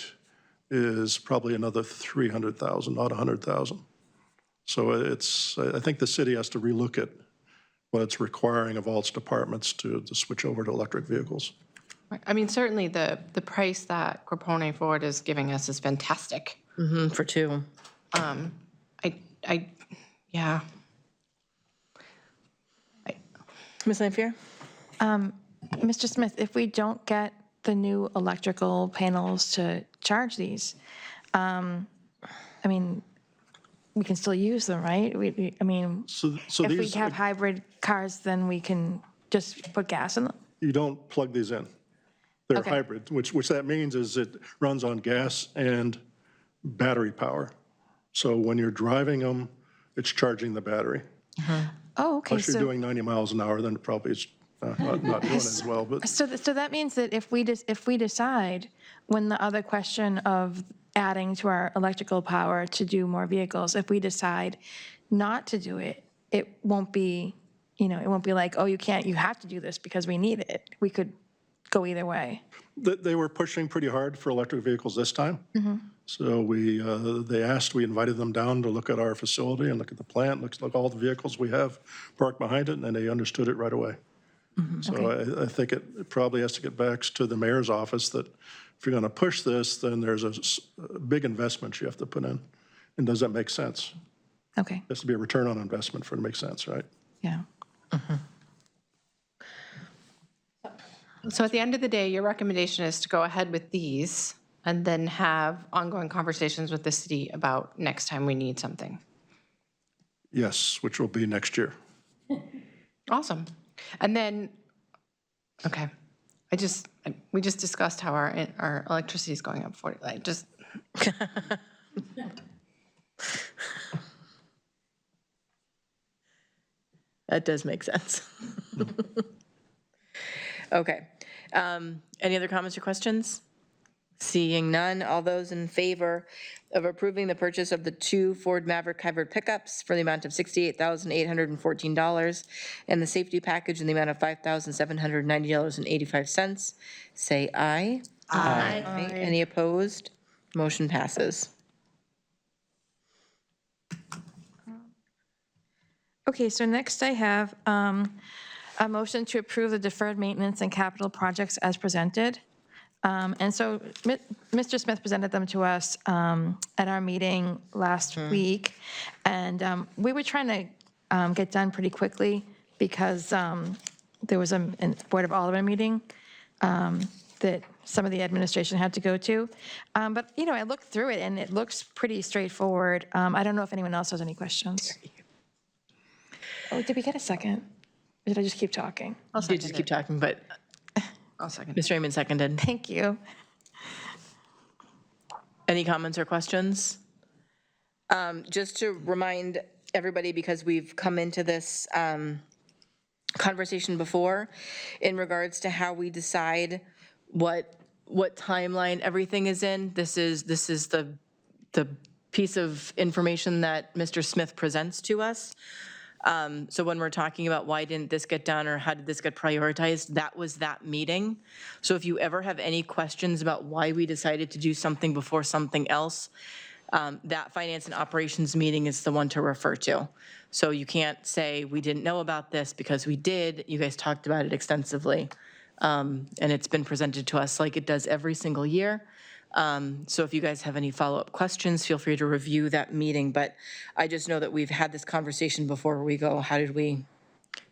is probably another $300,000, not $100,000. So I think the city has to relook at what it's requiring of all its departments to switch over to electric vehicles. I mean, certainly the price that Grappone Ford is giving us is fantastic. For two. Yeah. Ms. Lanfear? Mr. Smith, if we don't get the new electrical panels to charge these, I mean, we can still use them, right? I mean, So if we these, have hybrid cars, then we can just put gas in them? you don't plug these in. They're Okay. hybrid, which that means is it runs on gas and battery power. So when you're driving them, it's charging the battery. Oh, okay. Unless you're doing 90 miles an hour, then it probably is not doing as well. But So that means that if we decide, when the other question of adding to our electrical power to do more vehicles, if we decide not to do it, it won't be, it won't be like, oh, you can't, you have to do this because we need it. We could go either way. they were pushing pretty hard for electric vehicles this time. So we invited them down to look at our facility and look at the plant, look at all the vehicles we have parked behind it, and they understood it right away. So I think it probably has to get back to the mayor's office that if you're going to push this, then there's a big investment you have to put in. And does that make sense? Okay, There has to be a return on investment for it to make sense, right? yeah. So at the end of the day, your recommendation is to go ahead with these and then have ongoing conversations with the city about next time we need something. Yes, which will be next year. Awesome. And then, okay, we just discussed how our electricity is going up 40, That does make sense. Okay. Any other comments or questions? Seeing none, all those in favor of approving the purchase of the 2 Ford Maverick hybrid pickups for the amount of $68,814 and the safety package in the amount of $5,790.85, say aye. Aye. Any opposed? Motion passes. Okay, so next I have a motion to approve the deferred maintenance and capital projects as presented. And so Mr. Smith presented them to us at our meeting last week. And we were trying to get done pretty quickly because there was a Board of Alderman meeting that some of the administration had to go to. But, I looked through it and it looks pretty straightforward. I don't know if anyone else has any questions. Oh, did we get a second? Or did I just keep talking? You just keep talking, but I'll second. Ms. Raymond seconded. Thank you. Any comments or questions? Just to remind everybody, because we've come into this conversation before in regards to how we decide what timeline everything is in. This is the piece of information that Mr. Smith presents to us. So when we're talking about why didn't this get done or how did this get prioritized, that was that meeting. So if you ever have any questions about why we decided to do something before something else, that finance and operations meeting is the one to refer to. So you can't say we didn't know about this because we did. You guys talked about it extensively. And it's been presented to us like it does every single year. So if you guys have any follow-up questions, feel free to review that meeting. But I just know that we've had this conversation before we go, how did we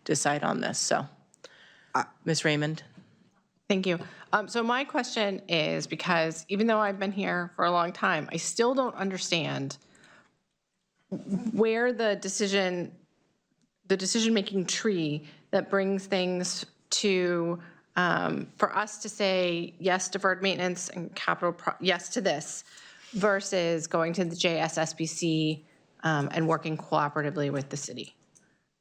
decide on this? So, Ms. Raymond? Thank you. So my question is, because even though I've been here for a long time, I still don't where the decision-making tree that brings things to, for us to say, yes, deferred maintenance and capital, yes to this, versus going to the JSSBC and working cooperatively with the city.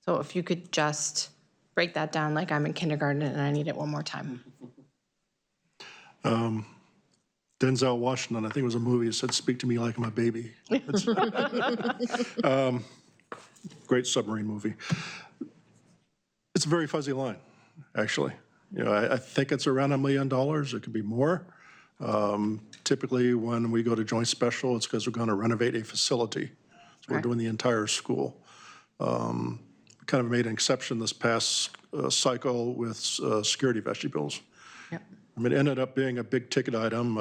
So if you could just break that down like I'm in kindergarten and I need it one more time. Denzel Washington, I think it was a movie, it said, "Speak to me like I'm a baby." Great submarine movie. It's a very fuzzy line, actually. I think it's around $1 million. It could be more. Typically, when we go to joint special, it's because we're going to renovate a facility. So we're doing the entire school. Kind of made an exception this past cycle with security vestibules. I mean, it ended up being a big ticket item,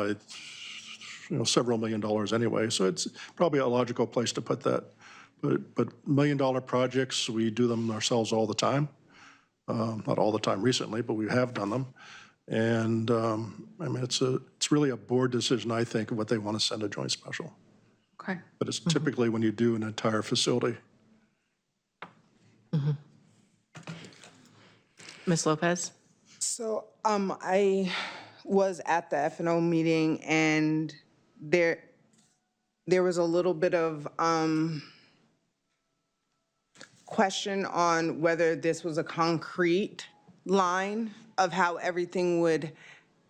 several $1 million anyway, so it's probably a logical place to put that. But $1 million projects, we do them ourselves all the time. Not all the time recently, but we have done them. And I mean, it's really a board decision, I think, of what they want to send a joint special. Okay. But it's typically when you do an entire facility. Ms. Lopez? So I was at the F&O meeting, and there was a little bit of question on whether this was a concrete line of how everything would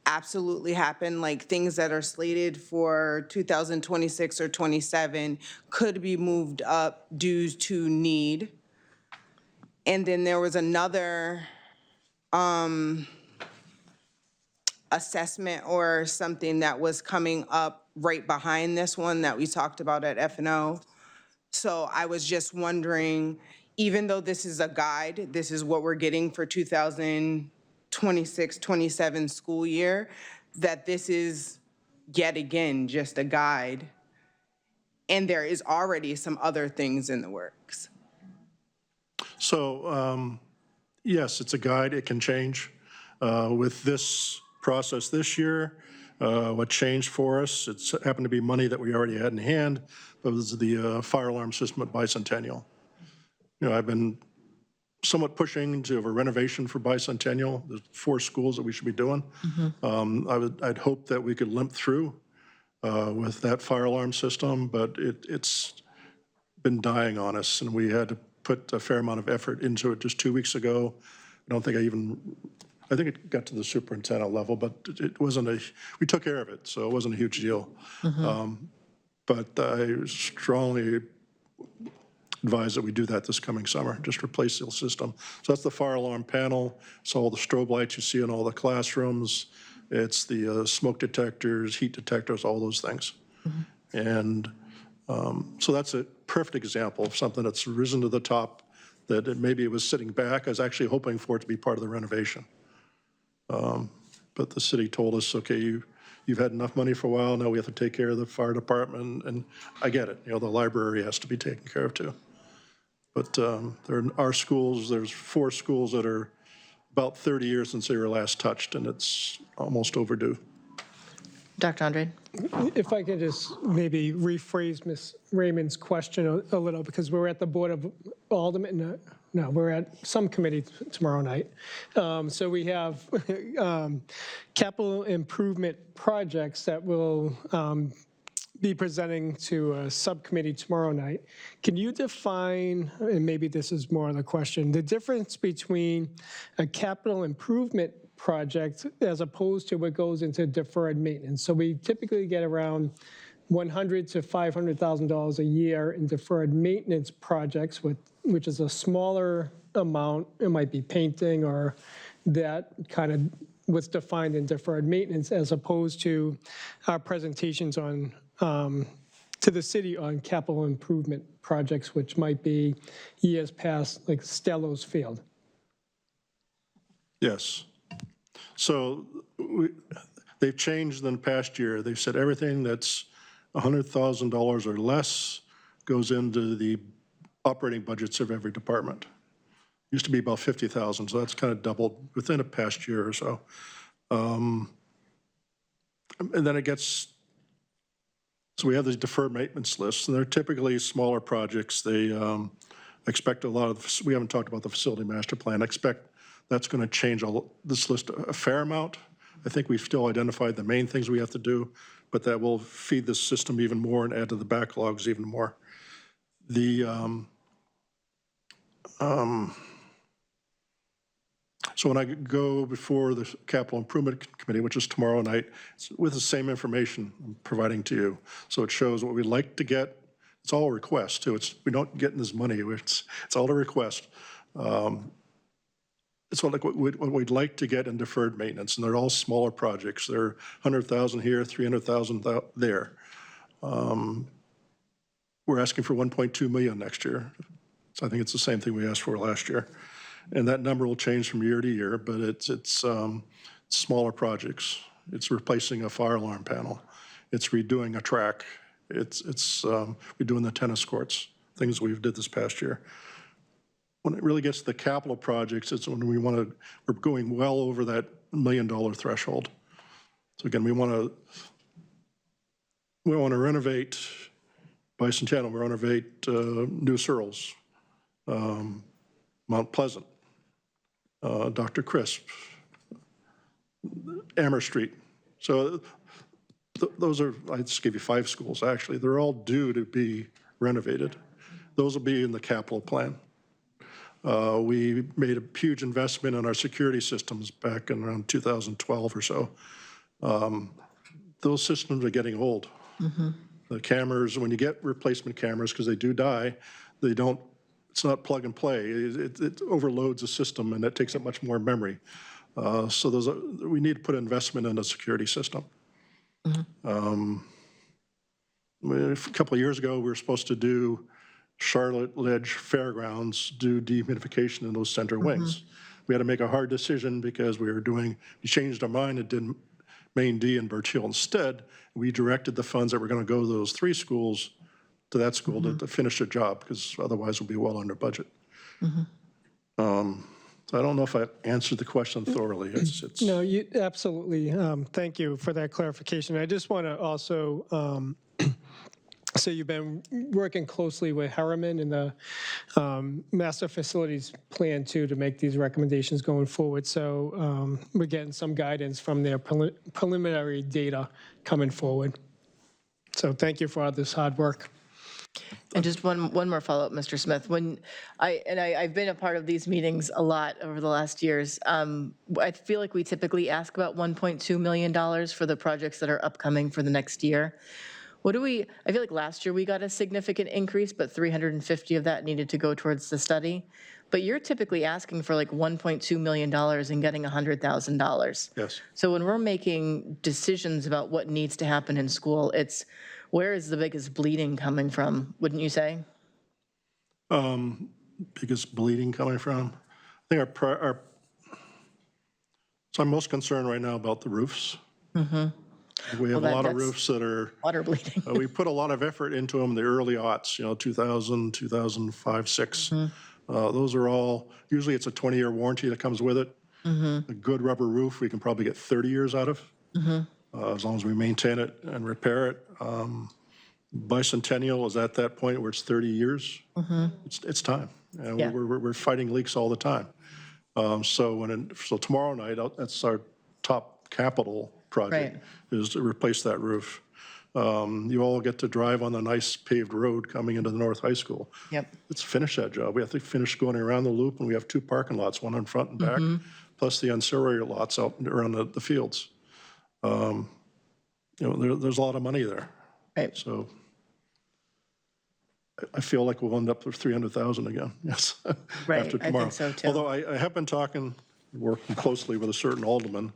absolutely happen, like things that are slated for 2026 or 27 could be moved up due to need. And then there was another assessment or something that was coming up right behind this one that we talked about at F&O. So I was just wondering, even though this is a guide, this is what we're getting for 2026-27 school year, that this is yet again just a guide. And there is already some other things in the works. So, yes, it's a guide. It can change. With this process this year, what changed for us, it's happened to be money that we already had in hand, but it was the fire alarm system at Bicentennial. I've been somewhat pushing to have a renovation for Bicentennial. There's 4 schools that we should be doing. I'd hope that we could limp through with that fire alarm system, but it's been dying on us, and we had to put a fair amount of effort into it just 2 weeks ago. I think it got to the superintendent level, but it wasn't we took care of it, so it wasn't a huge deal. But I strongly advise that we do that this coming summer, just replace the system. So that's the fire alarm panel. It's all the strobe lights you see in all the classrooms. It's the smoke detectors, heat detectors, all those things. And so that's a perfect example of something that's risen to the top, that maybe it was sitting back. I was actually hoping for it to be part of the renovation. But the city told us, okay, you've had enough money for a while, now we have to take care of the fire department, and I get it, the library has to be taken care of too. But there are schools, there's 4 schools that are about 30 years since they were last touched, and it's almost overdue. Dr. Andre? If I could just maybe rephrase Ms. Raymond's question a little, because we're at the Board of Aldermen, no, we're at some committee tomorrow night. So we have capital improvement projects that will be presenting to a subcommittee tomorrow night. Can you define, and maybe this is more of the question, the difference between a capital improvement project as opposed to what goes into deferred maintenance? So we typically get around $100,000 to $500,000 a year in deferred maintenance projects, which is a smaller amount. It might be painting or that kind of what's defined in deferred maintenance, as opposed to our presentations on to the city on capital improvement projects, which might be years past, like Stello's Field. Yes. So they've changed in the past year. They've said everything that's $100,000 or less goes into the operating budgets of every department. Used to be about 50,000, so that's kind of doubled within a past year or so. And then it gets, so we have these deferred maintenance lists, and they're typically smaller projects. They expect a lot of, we haven't talked about the facility master plan, expect that's going to change this list a fair amount. I think we've still identified the main things we have to do, but that will feed the system even more and add to the backlogs even more. So when I go before the Capital Improvement Committee, which is tomorrow night, it's with the same information I'm providing to you. So it shows what we'd like to get. It's all a request too. We don't get this money. It's all a request. It's like what we'd like to get in deferred maintenance, and they're all smaller projects. They're 100,000 here, 300,000 there. We're asking for 1.2 million next year. So I think it's the same thing we asked for last year. And that number will change from year to year, but it's smaller projects. It's replacing a fire alarm panel. It's redoing a track. It's redoing the tennis courts, things we've did this past year. When it really gets to the capital projects, it's when we're going well over that $1 million threshold. So again, we want to renovate Bicentennial, we renovate New Searles, Mount Pleasant, Dr. Crisp, Amherst Street. So those are, I just gave you 5 schools, actually. They're all due to be renovated. Those will be in the capital plan. We made a huge investment in our security systems back in around 2012 or so. Those systems are getting old. The cameras, when you get replacement cameras, because they do die, it's not plug and play. It overloads the system, and that takes up much more memory. So we need to put investment in a security system. A couple of years ago, we were supposed to do Charlotte Ledge Fairgrounds, do dehumidification in those center wings. We had to make a hard decision because we changed our mind and did Main D and Birch Hill instead. We directed the funds that were going to go to those 3 schools to that school to finish the job, because otherwise we'll be well under budget. So I don't know if I answered the question thoroughly. No, you absolutely. Thank you for that clarification. I just want to also so you've been working closely with Harriman and the master facilities plan too to make these recommendations going forward. So we're getting some guidance from their preliminary data coming forward. So thank you for all this hard work. And just one more follow-up, Mr. Smith. I've been a part of these meetings a lot over the last years. I feel like we typically ask about $1.2 million for the projects that are upcoming for the next year. I feel like last year we got a significant increase, but 350 of that needed to go towards the study. But you're typically asking for like $1.2 million and getting $100,000. Yes. So when we're making decisions about what needs to happen in school, it's where is the biggest bleeding coming from, wouldn't you say? Biggest bleeding coming from? I think so I'm most concerned right now about the roofs. We have a lot of roofs that are water bleeding. We put a lot of effort into them in the early aughts, 2000, 2005, 6. Those are all, usually it's a 20-year warranty that comes with it. A good rubber roof, we can probably get 30 years out of, as long as we maintain it and repair it. Bicentennial is at that point where it's 30 years. It's time. We're fighting leaks all the time. So tomorrow night, that's our top capital project, is to replace that roof. You all get to drive on the nice paved road coming into the North High School. Let's finish that job. We have to finish going around the loop, and we have 2 parking lots, one in front and back, plus the ancillary lots out around the fields. There's a lot of money there. So I feel like we'll end up with 300,000 again. Yes. After tomorrow. I think so too. Although I have been working closely with a certain alderman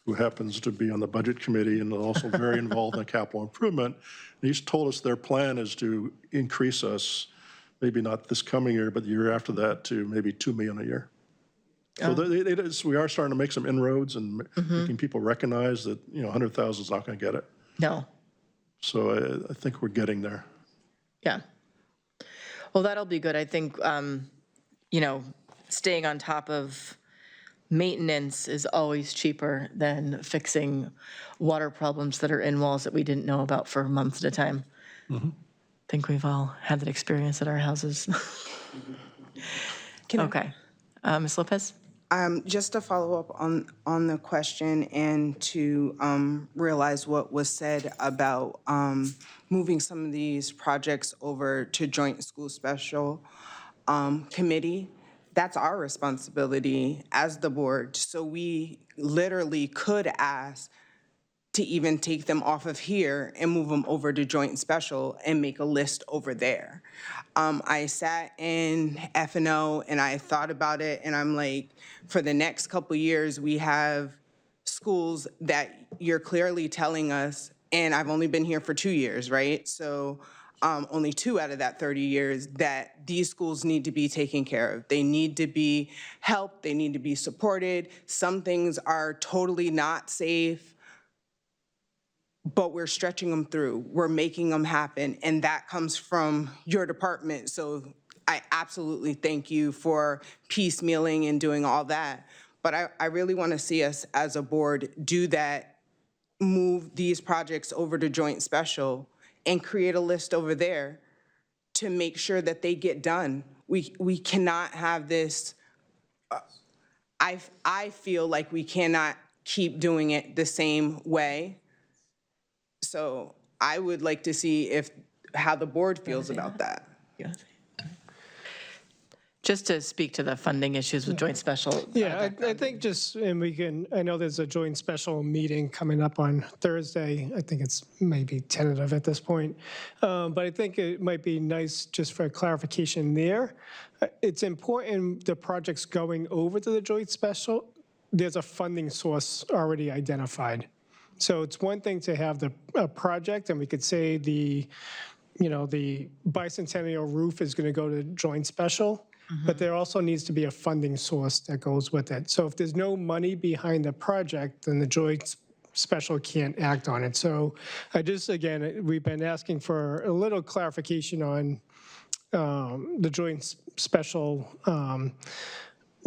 who happens to be on the budget committee and also very involved in capital improvement. And he's told us their plan is to increase us, maybe not this coming year, but the year after that, to maybe $2 million a year. So we are starting to make some inroads and making people recognize that 100,000 is not going to get it. No. So I think we're getting there. Yeah. Well, that'll be good. I think, staying on top of maintenance is always cheaper than fixing water problems that are in walls that we didn't know about for months at a time. I think we've all had that experience at our houses. Okay. Ms. Lopez? Just to follow up on the question and to realize what was said about moving some of these projects over to Joint School Special Committee, that's our responsibility as the board. So we literally could ask to even take them off of here and move them over to Joint Special and make a list over there. I sat in F&O and I thought about it, and I'm like, for the next couple years, we have schools that you're clearly telling us, and I've only been here for 2 years, right? So only 2 out of that 30 years, that these schools need to be taken care of. They need to be helped, they need to be supported. Some things are totally not safe, but we're stretching them through. We're making them happen, and that comes from your department. So I absolutely thank you for piecemealing and doing all that. But I really want to see us as a board do that, move these projects over to joint special and create a list over there to make sure that they get done. We cannot have this, I feel like we cannot keep doing it the same way. So I would like to see how the board feels about that. Just to speak to the funding issues with joint special. Yeah, I think just, and I know there's a joint special meeting coming up on Thursday. I think it's maybe tentative at this point. But I think it might be nice just for clarification there. It's important the projects going over to the joint special, there's a funding source already identified. So it's one thing to have the project, and we could say the bicentennial roof is going to go to joint special, but there also needs to be a funding source that goes with it. So if there's no money behind the project, then the joint special can't act on it. So again, we've been asking for a little clarification on the joint special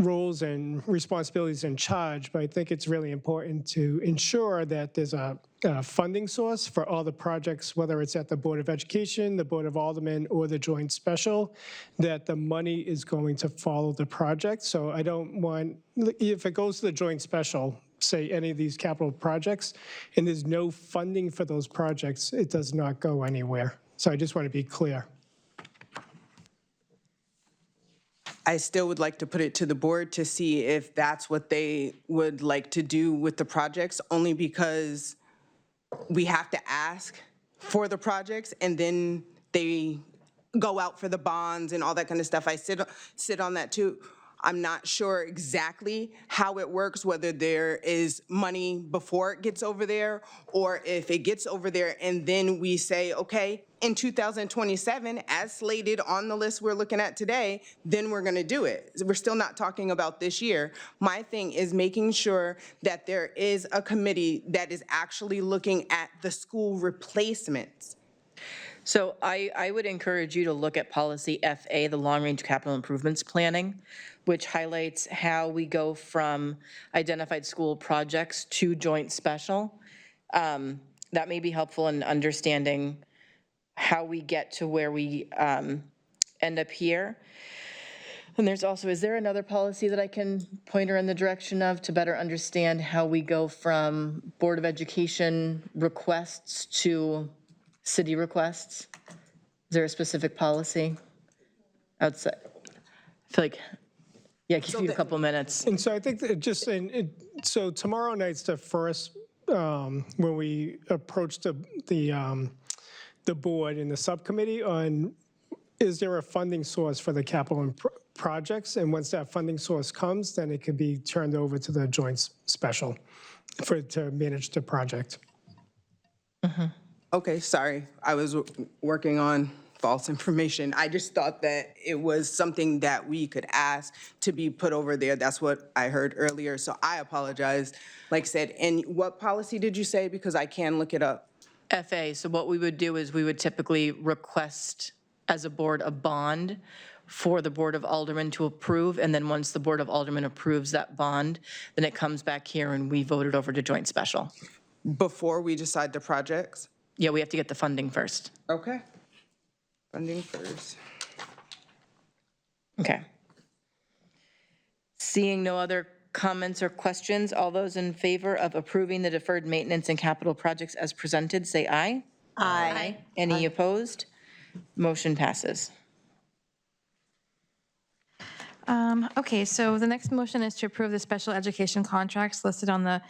roles and responsibilities and charge, but I think it's really important to ensure that there's a funding source for all the projects, whether it's at the Board of Education, the Board of Aldermen, or the joint special, that the money is going to follow the project. So I don't want, if it goes to the joint special, say any of these capital projects, and there's no funding for those projects, it does not go anywhere. So I just want to be clear. I still would like to put it to the board to see if that's what they would like to do with the projects, only because we have to ask for the projects and then they go out for the bonds and all that kind of stuff. I sit on that too. I'm not sure exactly how it works, whether there is money before it gets over there, or if it gets over there and then we say, okay, in 2027, as slated on the list we're looking at today, then we're gonna do it. We're still not talking about this year. My thing is making sure that there is a committee that is actually looking at the school replacements. So I would encourage you to look at policy FA, the long-range capital improvements planning, which highlights how we go from identified school projects to joint special. That may be helpful in understanding how we get to where we end up here. And there's also, is there another policy that I can point her in the direction of to better understand how we go from Board of Education requests to city requests? Is there a specific policy outside? I feel like, yeah, give you a couple minutes. And so I think that so tomorrow night's the first, when we approach the board and the subcommittee on, is there a funding source for the capital projects? And once that funding source comes, then it could be turned over to the joint special to manage the project. Okay, sorry, I was working on false information. I just thought that it was something that we could ask to be put over there. That's what I heard earlier, so I apologize. Like I said, and what policy did you say? Because I can look it up. FA, so what we would do is we would typically request as a board a bond for the Board of Aldermen to approve, and then once the Board of Aldermen approves that bond, then it comes back here and we vote it over to joint special. Before we decide the projects? Yeah, we have to get the funding first. Okay. Funding first. Okay. Seeing no other comments or questions, all those in favor of approving the deferred maintenance and capital projects as presented, say aye. Aye. Any opposed? Motion passes. Okay, so the next motion is to approve the special education contracts listed on the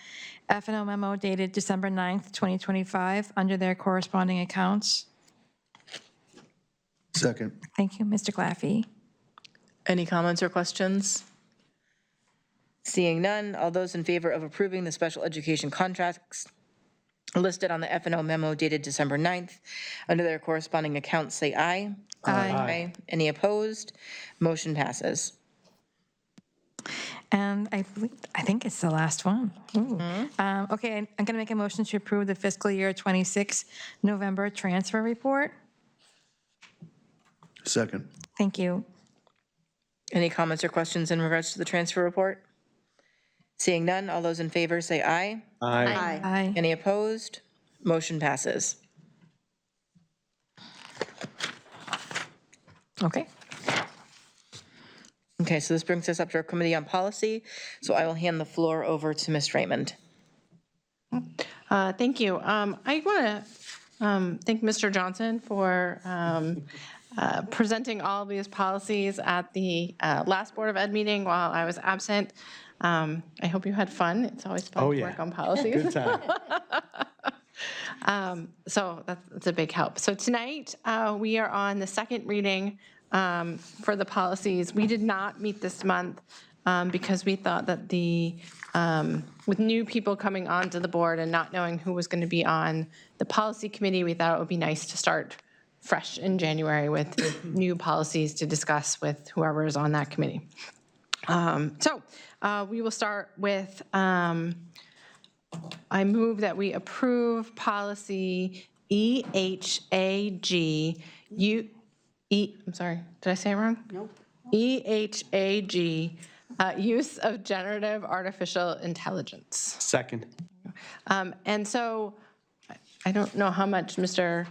F&O memo dated December 9th, 2025, under their corresponding accounts. Second. Thank you, Mr. Claffey. Any comments or questions? Seeing none, all those in favor of approving the special education contracts listed on the F&O memo dated December 9th. Under their corresponding accounts, say aye. Aye. Any opposed? Motion passes. And I think it's the last one. Ooh. Okay, I'm going to make a motion to approve the fiscal year 26 November transfer report. Second. Thank you. Any comments or questions in regards to the transfer report? Seeing none, all those in favor say aye. Aye. Aye. Any opposed? Motion passes. Okay. Okay, so this brings us up to our Committee on Policy, so I will hand the floor over to Ms. Raymond. Thank you. I want to thank Mr. Johnson for presenting all of these policies at the last Board of Ed meeting while I was absent. I hope you had fun. It's always fun to work on policies. Good time. So that's a big help. So tonight, we are on the second reading for the policies. We did not meet this month because we thought that with new people coming onto the board and not knowing who was going to be on the policy committee, we thought it would be nice to start fresh in January with new policies to discuss with whoever is on that committee. So we will start with, I move that we approve policy EHAG, I'm sorry, did I say it wrong? Nope. EHAG, use of generative artificial intelligence. Second. And so I don't know how much Mr.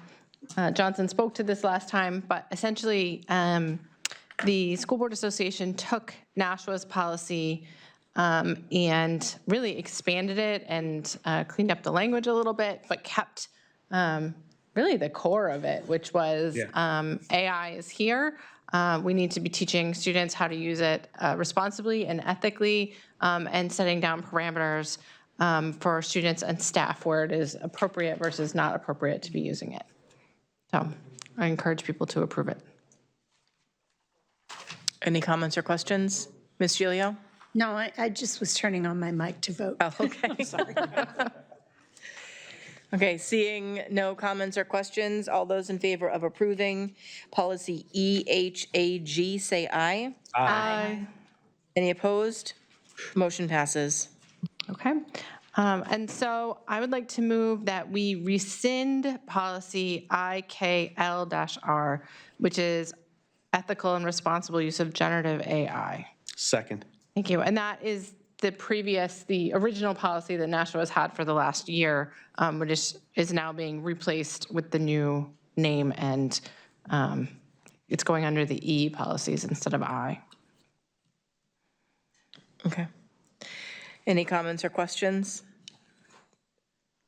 Johnson spoke to this last time, but essentially the School Board Association took Nashua's policy and really expanded it and cleaned up the language a little bit, but kept really the core of it, which was AI is here. We need to be teaching students how to use it responsibly and ethically, and setting down parameters for students and staff where it is appropriate versus not appropriate to be using it. So I encourage people to approve it. Any comments or questions? Ms. Gilio? No, I just was turning on my mic to vote. Oh, okay. Sorry. Okay, seeing no comments or questions, all those in favor of approving policy EHAG, say aye. Aye. Any opposed? Motion passes. Okay. And so I would like to move that we rescind policy IKL-R, which is ethical and responsible use of generative AI. Second. Thank you. And that is the original policy that Nashua has had for the last year, which is now being replaced with the new name, and it's going under the E policies instead of I. Okay. Any comments or questions?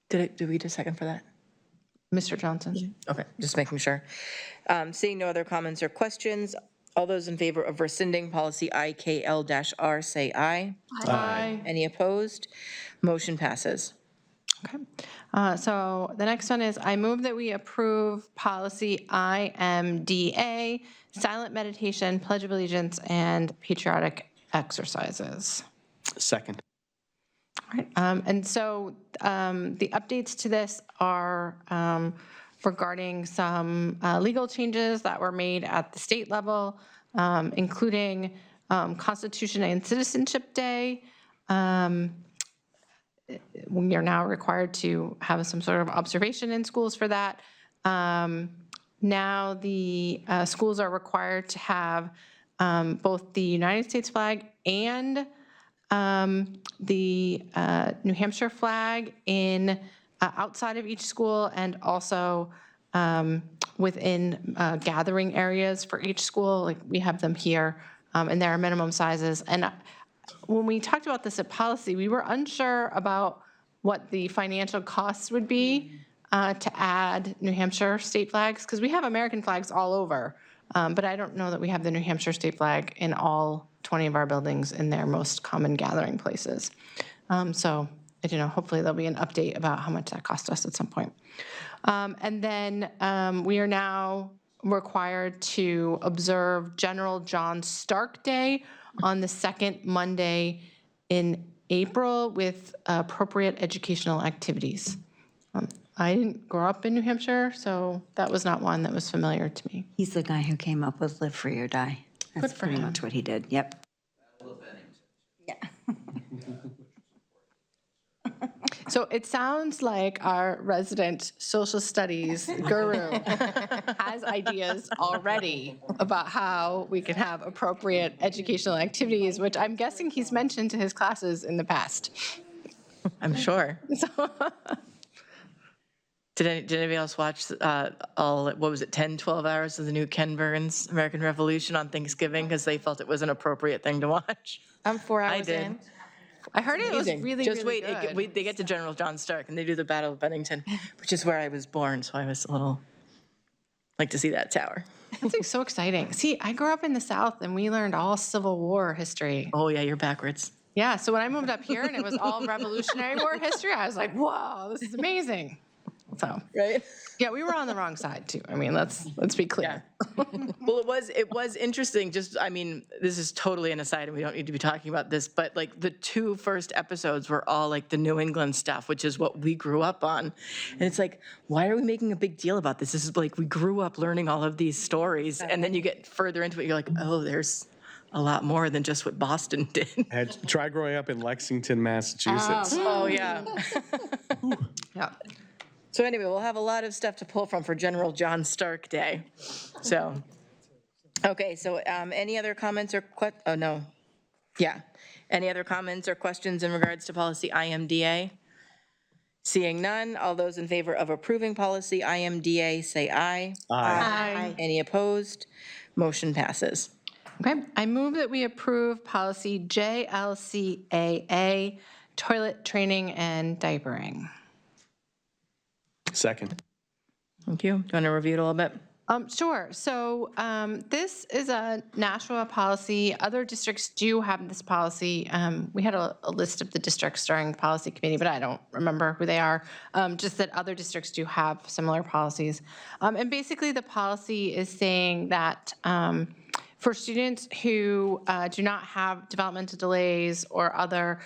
Did we just second for that? Mr. Johnson? Okay, just making sure. Seeing no other comments or questions, all those in favor of rescinding policy IKL-R, say aye. Aye. Any opposed? Motion passes. Okay. So the next one is I move that we approve policy IMDA, silent meditation, pledge of allegiance, and patriotic exercises. Second. All right. And so the updates to this are regarding some legal changes that were made at the state level, including Constitution and Citizenship Day. We are now required to have some sort of observation in schools for that. Now the schools are required to have both the United States flag and the New Hampshire flag in outside of each school, and also within gathering areas for each school. Like we have them here, and there are minimum sizes. And when we talked about this at policy, we were unsure about what the financial costs would be to add New Hampshire state flags, because we have American flags all over, but I don't know that we have the New Hampshire state flag in all 20 of our buildings in their most common gathering places. So, I don't know, hopefully there'll be an update about how much that cost us at some point. And then we are now required to observe General John Stark Day on the second Monday in April with appropriate educational activities. I didn't grow up in New Hampshire, so that was not one that was familiar to me. He's the guy who came up with Live Free or Die. That's for pretty him. much what he did. Yep. So it sounds like our resident social studies guru has ideas already about how we can have appropriate educational activities, which I'm guessing he's mentioned to his classes in the past. I'm sure. Did anybody else watch what was it, 10, 12 hours of the new Ken Burns American Revolution on Thanksgiving because they felt it was an appropriate thing to watch? I'm 4 hours I did. in. I heard it was Amazing. really, Just really wait, good. they get to General John Stark and they do the Battle of Bennington, which is where I was born, so I was a little, like to see that tower. That's like so exciting. See, I grew up in the South and we learned all Civil War history. Oh yeah, you're backwards. Yeah, so when I moved up here and it was all Revolutionary War history, I was like, whoa, this is amazing. So, right? Yeah, we were on the wrong side too. I mean, let's be clear. Well, it was interesting. Just, I mean, this is totally an aside, and we don't need to be talking about this. But like the 2 first episodes were all like the New England stuff, which is what we grew up on. And it's like, why are we making a big deal about this? This is like we grew up learning all of these stories, and then you get further into it, you're like, oh, there's a lot more than just what Boston did. Try growing up in Lexington, Massachusetts. Oh yeah. Yeah. So anyway, we'll have a lot of stuff to pull from for General John Stark Day. So, okay, so any other comments or oh, no. Yeah. Any other comments or questions in regards to policy IMDA? Seeing none, all those in favor of approving policy IMDA, say aye. Aye. Any opposed? Motion passes. Okay, I move that we approve policy JLCAA, toilet training and diapering. Second. Thank you. Do you want to review it a little bit? Sure. So this is a Nashua policy. Other districts do have this policy. We had a list of the districts during policy committee, but I don't remember who they are. Just that other districts do have similar policies. And basically the policy is saying that for students who do not have developmental delays or other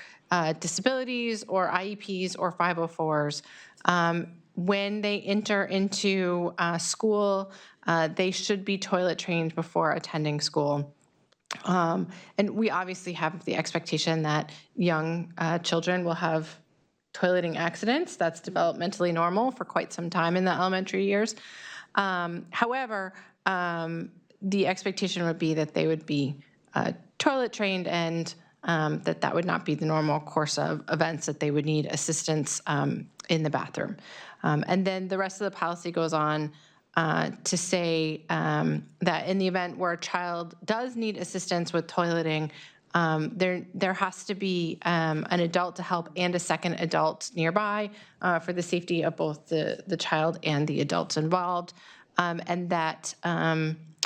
disabilities or IEPs or 504s, when they enter into school, they should be toilet trained before attending school. And we obviously have the expectation that young children will have toileting accidents. That's developmentally normal for quite some time in the elementary years. However, the expectation would be that they would be toilet trained and that would not be the normal course of events, that they would need assistance in the bathroom. And then the rest of the policy goes on to say that in the event where a child does need assistance with toileting, there has to be an adult to help and a second adult nearby for the safety of both the child and the adults involved, and that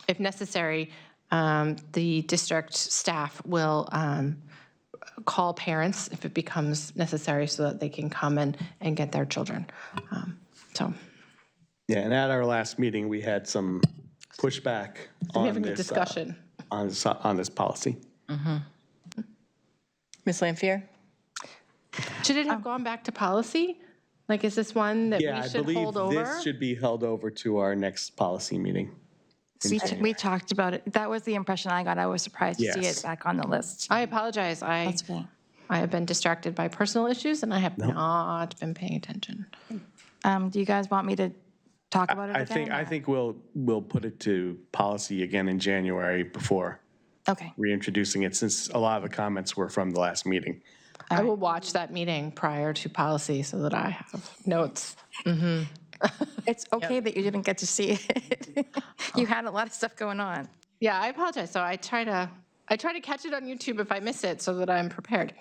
if necessary, the district staff will call parents if it becomes necessary so that they can come and get their children. Yeah, and at our last meeting, we had some pushback on having a this, discussion. On this policy. Ms. Lampier? Should it have gone back to policy? Like, is this one that Yeah, we I should believe hold over? this should be held over to our next policy meeting. We talked about it. That was the impression I got. I was surprised to see Yes. it back on the list. I apologize. That's okay. I have been distracted by personal issues and I have not been paying attention. Do you guys want me to talk about it again? I think we'll put it to policy again in January before Okay. reintroducing it, since a lot of the comments were from the last meeting. I will watch that meeting prior to policy so that I have notes. It's okay that you didn't get to see it. You had a lot of stuff going on. Yeah, I apologize. So I try to catch it on YouTube if I miss it so that I'm prepared.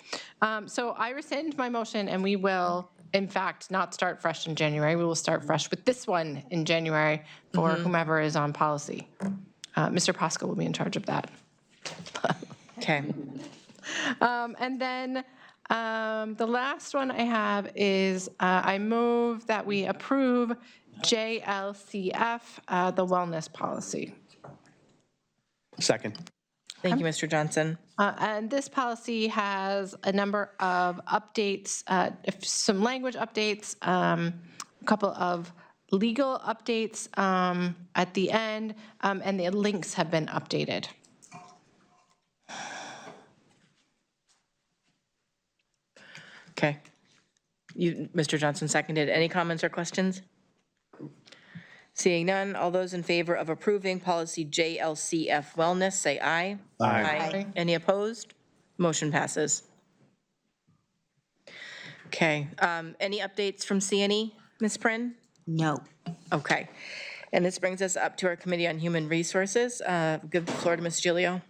So I rescind my motion and we will, in fact, not start fresh in January. We will start fresh with this one in January for whomever is on policy. Mr. Posca will be in charge of that. Okay. And then the last one I have is I move that we approve JLCF, the wellness policy. Second. Thank you, Mr. Johnson. And this policy has a number of updates, some language updates, couple of legal updates at the end, and the links have been updated. Okay. Mr. Johnson seconded. Any comments or questions? Seeing none, all those in favor of approving policy JLCF wellness, say aye. Aye. Any opposed? Motion passes. Okay, any updates from CNE, Ms. Prin? No. Okay, and this brings us up to our Committee on Human Resources. Give the floor to Ms. Gilio.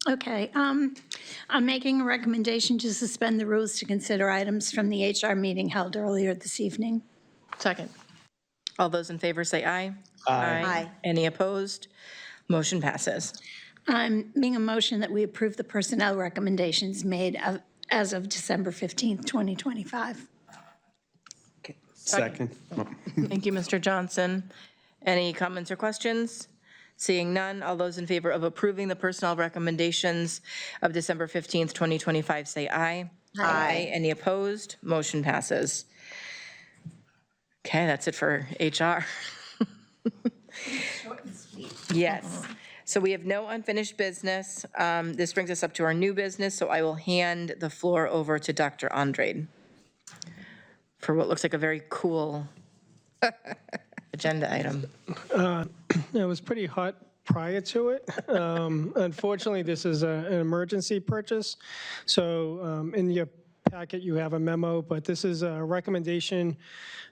Okay, I'm making a recommendation to suspend the rules to consider items from the HR meeting held earlier this evening. Second. All those in favor say aye. Aye. Any opposed? Motion passes. I'm making a motion that we approve the personnel recommendations made as of December 15th, 2025. Second. Thank you, Mr. Johnson. Any comments or questions? Seeing none, all those in favor of approving the personnel recommendations of December 15th, 2025, say aye. Aye. Any opposed? Motion passes. Okay, that's it for HR. Yes. So we have no unfinished business. This brings us up to our new business, so I will hand the floor over to Dr. Andrade for what looks like a very cool agenda item. It was pretty hot prior to it. Unfortunately, this is an emergency purchase. So in your packet, you have a memo, but this is a recommendation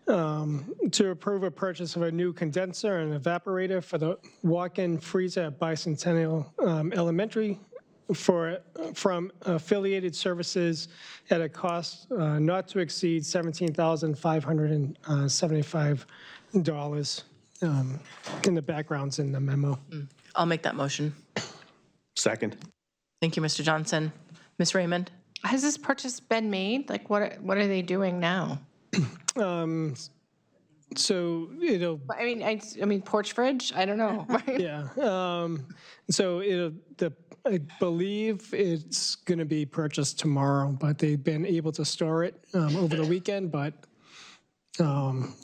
to approve a purchase of a new condenser and evaporator for the walk-in freezer at Bicentennial Elementary from affiliated services at a cost not to exceed $17,575. In the background's in the memo. I'll make that motion. Second. Thank you, Mr. Johnson. Ms. Raymond? Has this purchase been made? Like, what are they doing now? So it'll, I mean, porch fridge? I don't know. Right? yeah. So I believe it's going to be purchased tomorrow, but they've been able to store it over the weekend, but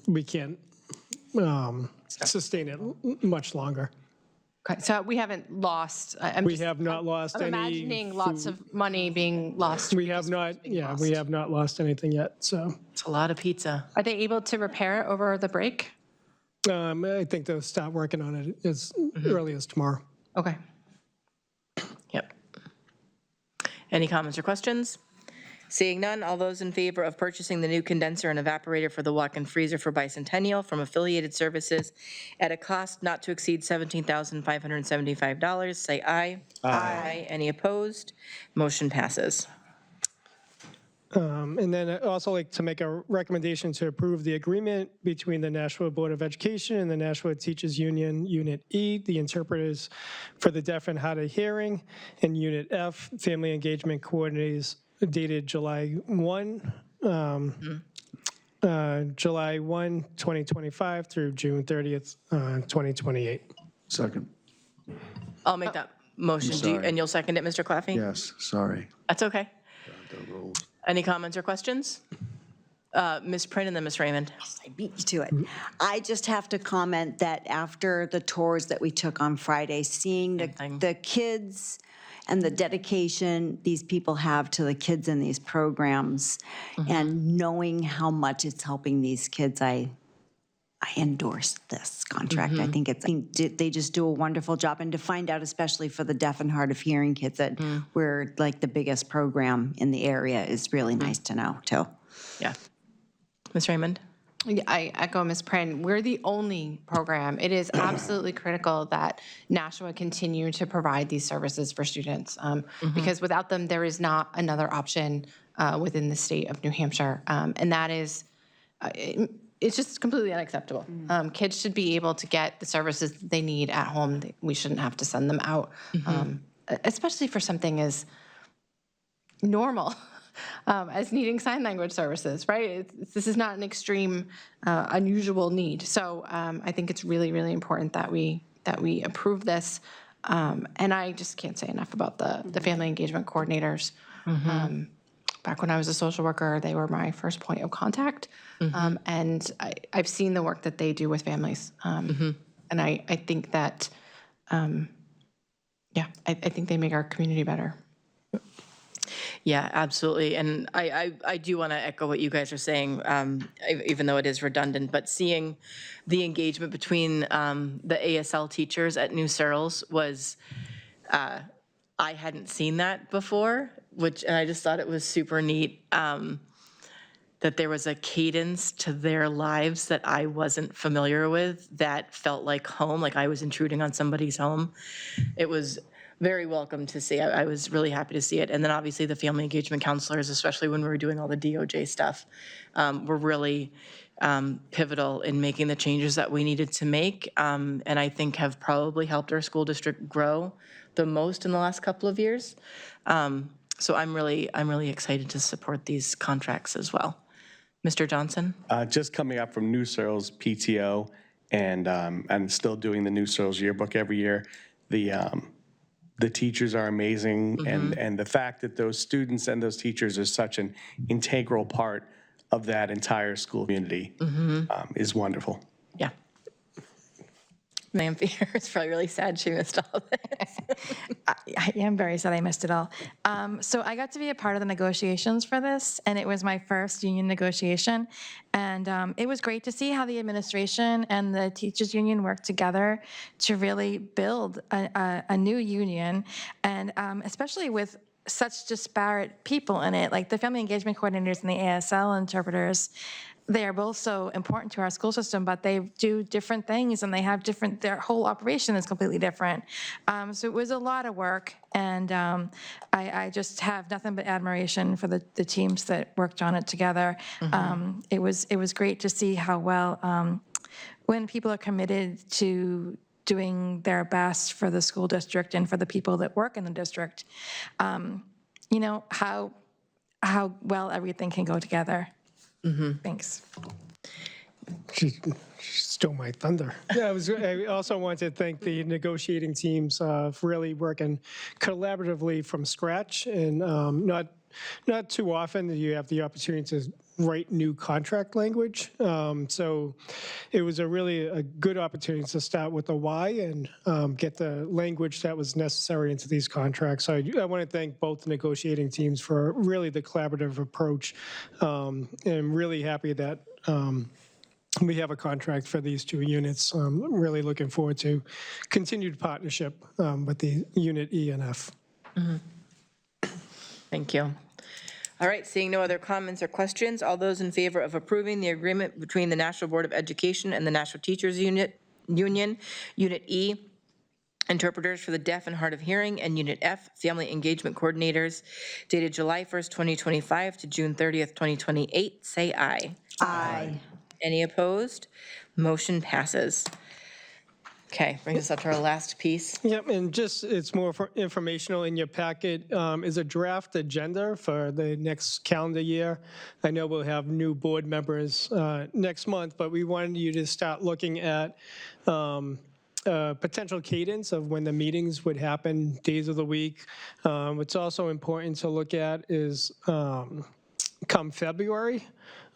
we can't sustain it much longer. Okay, so we haven't lost. We have not lost I'm any. imagining lots of money being lost. We have not, yeah, we have not lost anything yet, so. It's a lot of pizza. Are they able to repair it over the break? I think they'll start working on it as early as tomorrow. Okay. Yep. Any comments or questions? Seeing none, all those in favor of purchasing the new condenser and evaporator for the walk-in freezer for Bicentennial from affiliated services at a cost not to exceed $17,575, say aye. Aye. Any opposed? Motion passes. And then I'd also like to make a recommendation to approve the agreement between the Nashua Board of Education and the Nashua Teachers Union, Unit E, the interpreters for the deaf and hard of hearing, and Unit F, family engagement coordinators, dated July 1, 2025 through June 30th, 2028. Second. I'll make that motion. sorry. And you'll second it, Mr. Claffey? Yes, sorry. That's okay. Any comments or questions? Ms. Prin and then Ms. Raymond. I beat you to it. I just have to comment that after the tours that we took on Friday, seeing the kids and the dedication these people have to the kids in these programs, and knowing how much it's helping these kids, I endorse this contract. I think they just do a wonderful job, and to find out, especially for the deaf and hard of hearing kids, that we're like the biggest program in the area is really nice to know too. Yeah. Ms. Raymond? I echo Ms. Prin. We're the only program. It is absolutely critical that Nashua continue to provide these services for students, because without them, there is not another option within the state of New Hampshire. And that is, it's just completely unacceptable. Kids should be able to get the services that they need at home. We shouldn't have to send them out, especially for something as normal as needing sign language services, right? This is not an extreme, unusual need. So I think it's really, really important that we approve this. And I just can't say enough about the family engagement coordinators. back when I was a social worker, they were my first point of contact. And I've seen the work that they do with families. And I think that, I think they make our community better. Yeah, absolutely. And I do want to echo what you guys are saying, even though it is redundant, but seeing the engagement between the ASL teachers at New Searles was, I hadn't seen that before, and I just thought it was super neat that there was a cadence to their lives that I wasn't familiar with that felt like home, like I was intruding on somebody's home. It was very welcome to see. I was really happy to see it. And then obviously the family engagement counselors, especially when we were doing all the DOJ stuff, were really pivotal in making the changes that we needed to make, and I think have probably helped our school district grow the most in the last couple of years. So I'm really excited to support these contracts as well. Mr. Johnson? Just coming up from New Searles PTO and still doing the New Searles yearbook every year, the teachers are amazing, and the fact that those students and those teachers are such an integral part of that entire school community is wonderful. Yeah. Ma'am Fear is probably really sad she missed all of this. I am very sad I missed it all. So I got to be a part of the negotiations for this, and it was my first union negotiation. And it was great to see how the administration and the teachers union worked together to really build a new union, and especially with such disparate people in it, like the family engagement coordinators and the ASL interpreters. They are both so important to our school system, but they do different things, and they have their whole operation is completely different. So it was a lot of work, and I just have nothing but admiration for the teams that worked on it together. It was great to see how well, when people are committed to doing their best for the school district and for the people that work in the district, how well everything can go together. Thanks. She stole my thunder. Yeah, I also want to thank the negotiating teams for really working collaboratively from scratch, and not too often do you have the opportunity to write new contract language. So it was a good opportunity to start with the why and get the language that was necessary into these contracts. So I want to thank both the negotiating teams for really the collaborative approach. And I'm really happy that we have a contract for these two units. I'm really looking forward to continued partnership with the Unit E and F. Thank you. All right, seeing no other comments or questions, all those in favor of approving the agreement between the Nashua Board of Education and the Nashua Teachers Union, Unit E, interpreters for the deaf and hard of hearing, and Unit F, family engagement coordinators, dated July 1st, 2025 to June 30th, 2028, say aye. Aye. Any opposed? Motion passes. Okay, brings us up to our last piece. Yep, and just, it's more informational. In your packet is a draft agenda for the next calendar year. I know we'll have new board members next month, but we wanted you to start looking at potential cadence of when the meetings would happen, days of the week. What's also important to look at is come February,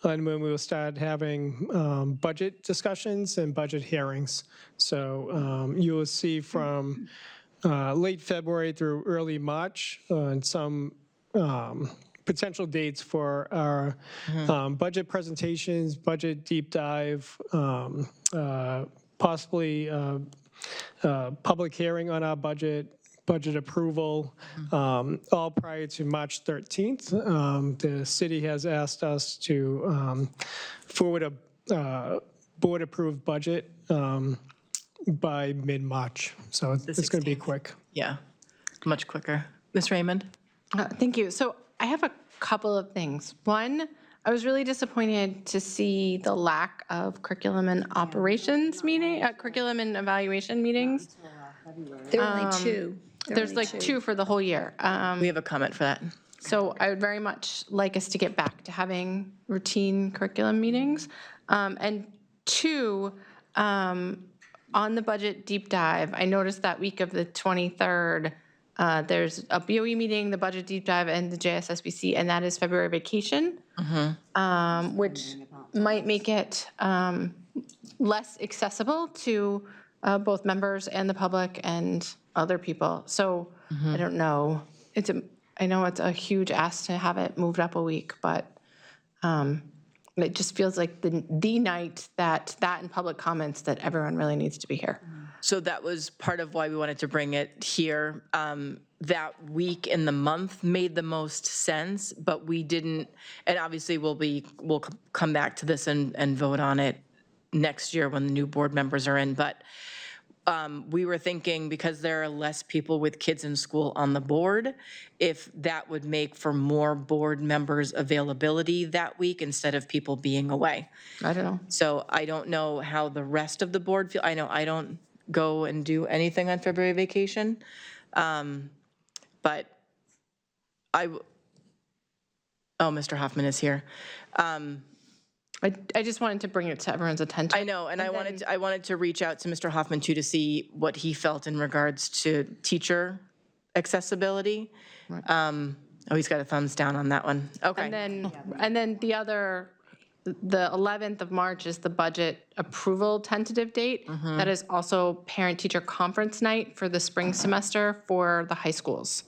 and when we will start having budget discussions and budget hearings. So you will see from late February through early March and some potential dates for our budget presentations, budget deep dive, possibly public hearing on our budget approval, all prior to March 13th. The city has asked us to forward a board-approved budget by mid-March. So it's going to be quick. Yeah, much quicker. Ms. Raymond? Thank you. So I have a couple of things. One, I was really disappointed to see the lack of curriculum and operations curriculum and evaluation meetings. There are only two. There's like two for the whole year. We have a comment for that. So I would very much like us to get back to having routine curriculum meetings. And two, on the budget deep dive, I noticed that week of the 23rd, There's a BOE meeting, the budget deep dive, and the JSSBC, and that is February vacation, which might make it less accessible to both members and the public and other people. So I don't know. I know it's a huge ask to have it moved up a week, but it just feels like the night that and public comments that everyone really needs to be here. So that was part of why we wanted to bring it here. That week in the month made the most sense, but we didn't, and obviously we'll come back to this and vote on it next year when the new board members are in, but we were thinking because there are less people with kids in school on the board, if that would make for more board members' availability that week instead of people being away. I don't know. So I don't know how the rest of the board feel. I know I don't go and do anything on February vacation, but Mr. Hoffman is here. I just wanted to bring it to everyone's attention. I know, and I wanted to reach out to Mr. Hoffman too to see what he felt in regards to teacher accessibility. He's got a thumbs down on that one. Okay. And then the 11th of March is the budget approval tentative date. That is also parent-teacher conference night for the spring semester for the high schools.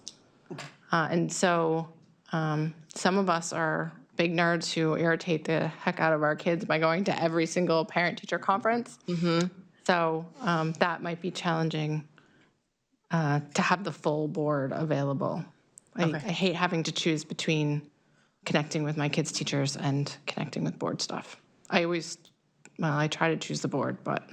And so some of us are big nerds who irritate the heck out of our kids by going to every single parent-teacher conference. So that might be challenging to have the full board available. I hate having to choose between connecting with my kids' teachers and connecting with board stuff. I try to choose the board, but.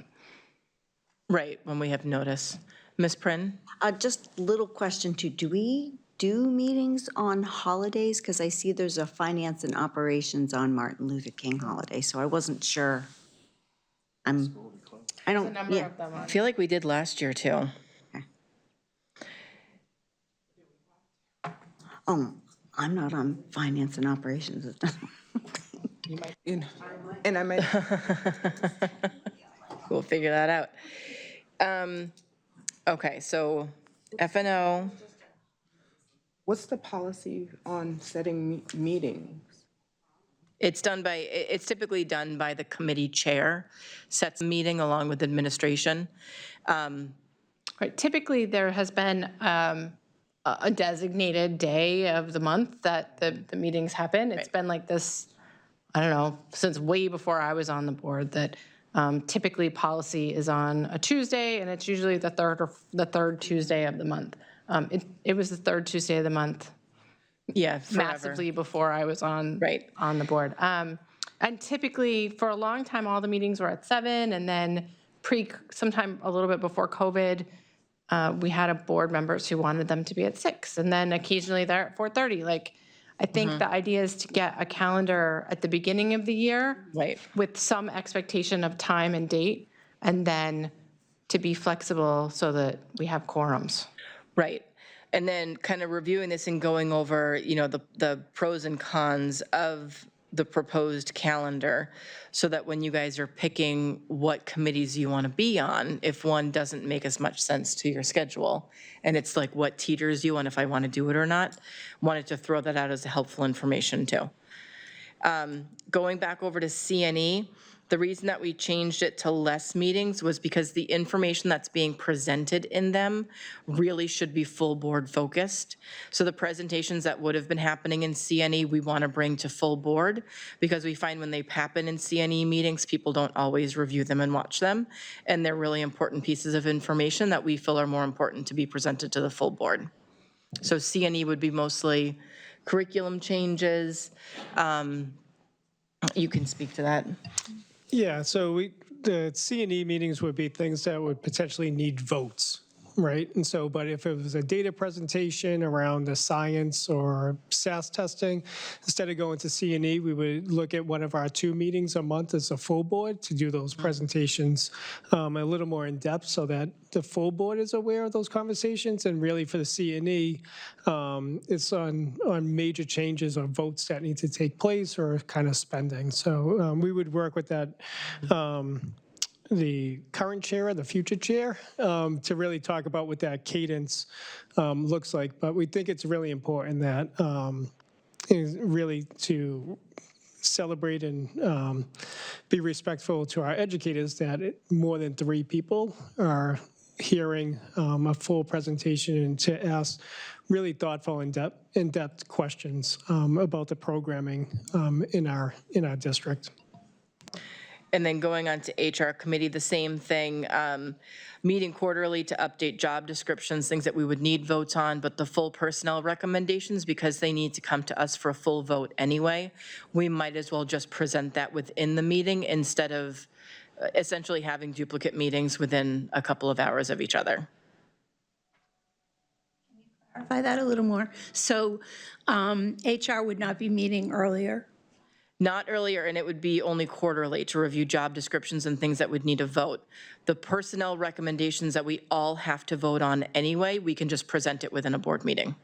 Right, when we have notice. Ms. Prin? Just a little question too. Do we do meetings on holidays? Because I see there's a finance and operations on Martin Luther King holiday, so I wasn't sure. I don't, yeah. I feel like we did last year too. Oh, I'm not on finance and operations. And I might. We'll figure that out. Okay, so F&O. What's the policy on setting meetings? It's typically done by the committee chair, sets a meeting along with administration. Right, typically there has been a designated day of the month that the meetings happen. It's been like this, I don't know, since way before I was on the board, that typically policy is on a Tuesday, and it's usually the third Tuesday of the month. It was the third Tuesday of the month. Yeah, forever. Massively before I was on the board. And typically, for a long time, all the meetings were at 7, and then sometime a little bit before COVID, we had board members who wanted them to be at 6, and then occasionally they're at 4:30. Like, I think the idea is to get a calendar at the beginning of the year, with some expectation of time and date, and then to be flexible so that we have quorums. Right. And then kind of reviewing this and going over, the pros and cons of the proposed calendar so that when you guys are picking what committees you want to be on, if one doesn't make as much sense to your schedule, and it's like what teeters you on if I want to do it or not, wanted to throw that out as helpful information too. Going back over to CNE, the reason that we changed it to less meetings was because the information that's being presented in them really should be full board focused. So the presentations that would have been happening in CNE, we want to bring to full board, because we find when they happen in CNE meetings, people don't always review them and watch them. And they're really important pieces of information that we feel are more important to be presented to the full board. So CNE would be mostly curriculum changes. You can speak to that. Yeah, so the C&E meetings would be things that would potentially need votes, right? And so, but if it was a data presentation around the science or SAS testing, instead of going to C&E, we would look at one of our 2 meetings a month as a full board to do those presentations a little more in depth so that the full board is aware of those conversations. And really for the C&E, it's on major changes or votes that need to take place or kind of spending. So we would work with that the current chair or the future chair to really talk about what that cadence looks like. But we think it's really important that is really to celebrate and be respectful to our educators that more than 3 people are hearing a full presentation and to ask really thoughtful and in-depth questions about the programming in our district. And then going on to HR committee, the same thing, meeting quarterly to update job descriptions, things that we would need votes on, but the full personnel recommendations, because they need to come to us for a full vote anyway, we might as well just present that within the meeting instead of essentially having duplicate meetings within a couple of hours of each other. Clarify that a little more. So HR would not be meeting earlier? Not earlier, and it would be only quarterly to review job descriptions and things that would need a vote. The personnel recommendations that we all have to vote on anyway, we can just present it within a board meeting.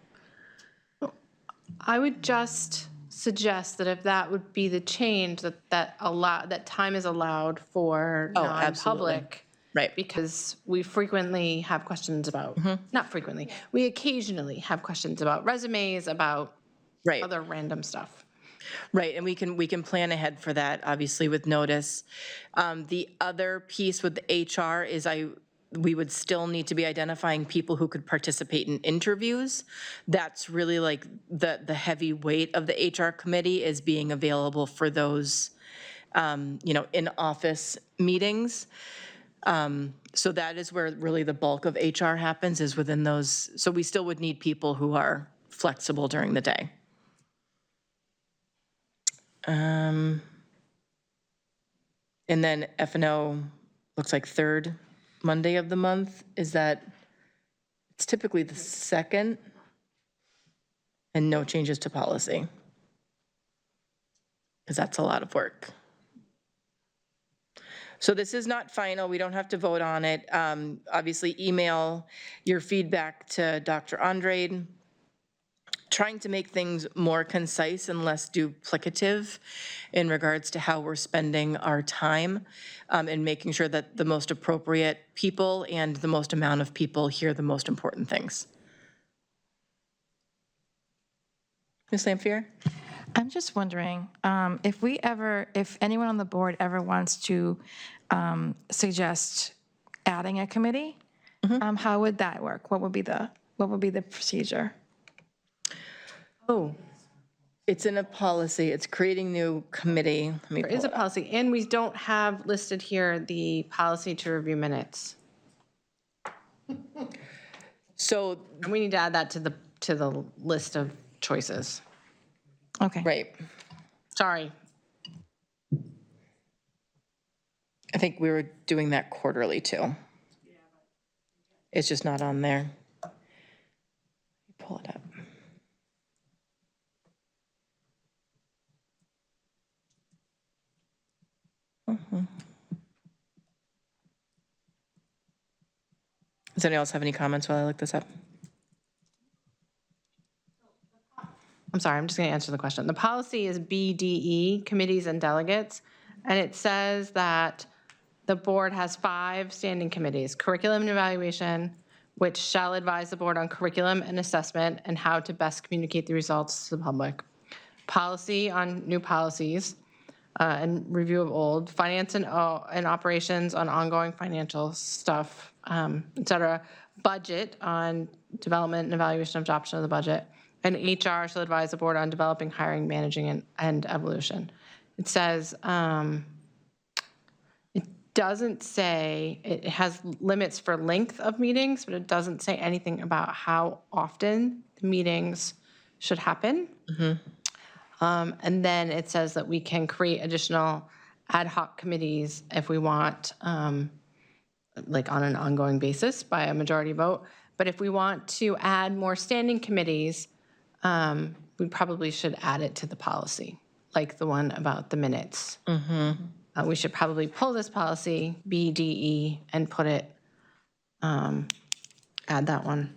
I would just suggest that if that would be the change, that time is allowed for non-public. Right. Because we frequently have questions about, not frequently, we occasionally have questions about resumes, about other random stuff. Right, and we can plan ahead for that, obviously, with notice. The other piece with the HR is we would still need to be identifying people who could participate in interviews. That's really like the heavy weight of the HR committee is being available for those, in-office meetings. So that is where really the bulk of HR happens, is within those. So we still would need people who are flexible during the day. And then F&O looks like 3rd Monday of the month. It's typically the 2nd, and no changes to policy, because that's a lot of work. So this is not final. We don't have to vote on it. Obviously, email your feedback to Dr. Andrade, trying to make things more concise and less duplicative in regards to how we're spending our time, and making sure that the most appropriate people and the most amount of people hear the most important things. Ms. Lampier? I'm just wondering, if anyone on the board ever wants to suggest adding a committee, how would that work? What would be the procedure? Oh, it's in a policy. It's creating new committee. There is a policy, and we don't have listed here the policy to review minutes. So we need to add that to the list of choices. Okay. Right. Sorry. I think we were doing that quarterly too. It's just not on there. Pull it up. Does anyone else have any comments while I look this up? I'm sorry, I'm just going to answer the question. The policy is BDE, committees and delegates, and it says that the board has 5 standing committees: curriculum and evaluation, which shall advise the board on curriculum and assessment and how to best communicate the results to the public. Policy on new policies and review of old, finance and operations on ongoing financial stuff, et cetera. Budget on development and evaluation of adoption of the budget. And HR shall advise the board on developing, hiring, managing, and evolution. It says, it doesn't say, it has limits for length of meetings, but it doesn't say anything about how often the meetings should happen. And then it says that we can create additional ad hoc committees if we want, like on an ongoing basis by a majority vote. But if we want to add more standing committees, we probably should add it to the policy, like the one about the minutes. We should probably pull this policy, BDE, and put it, add that one.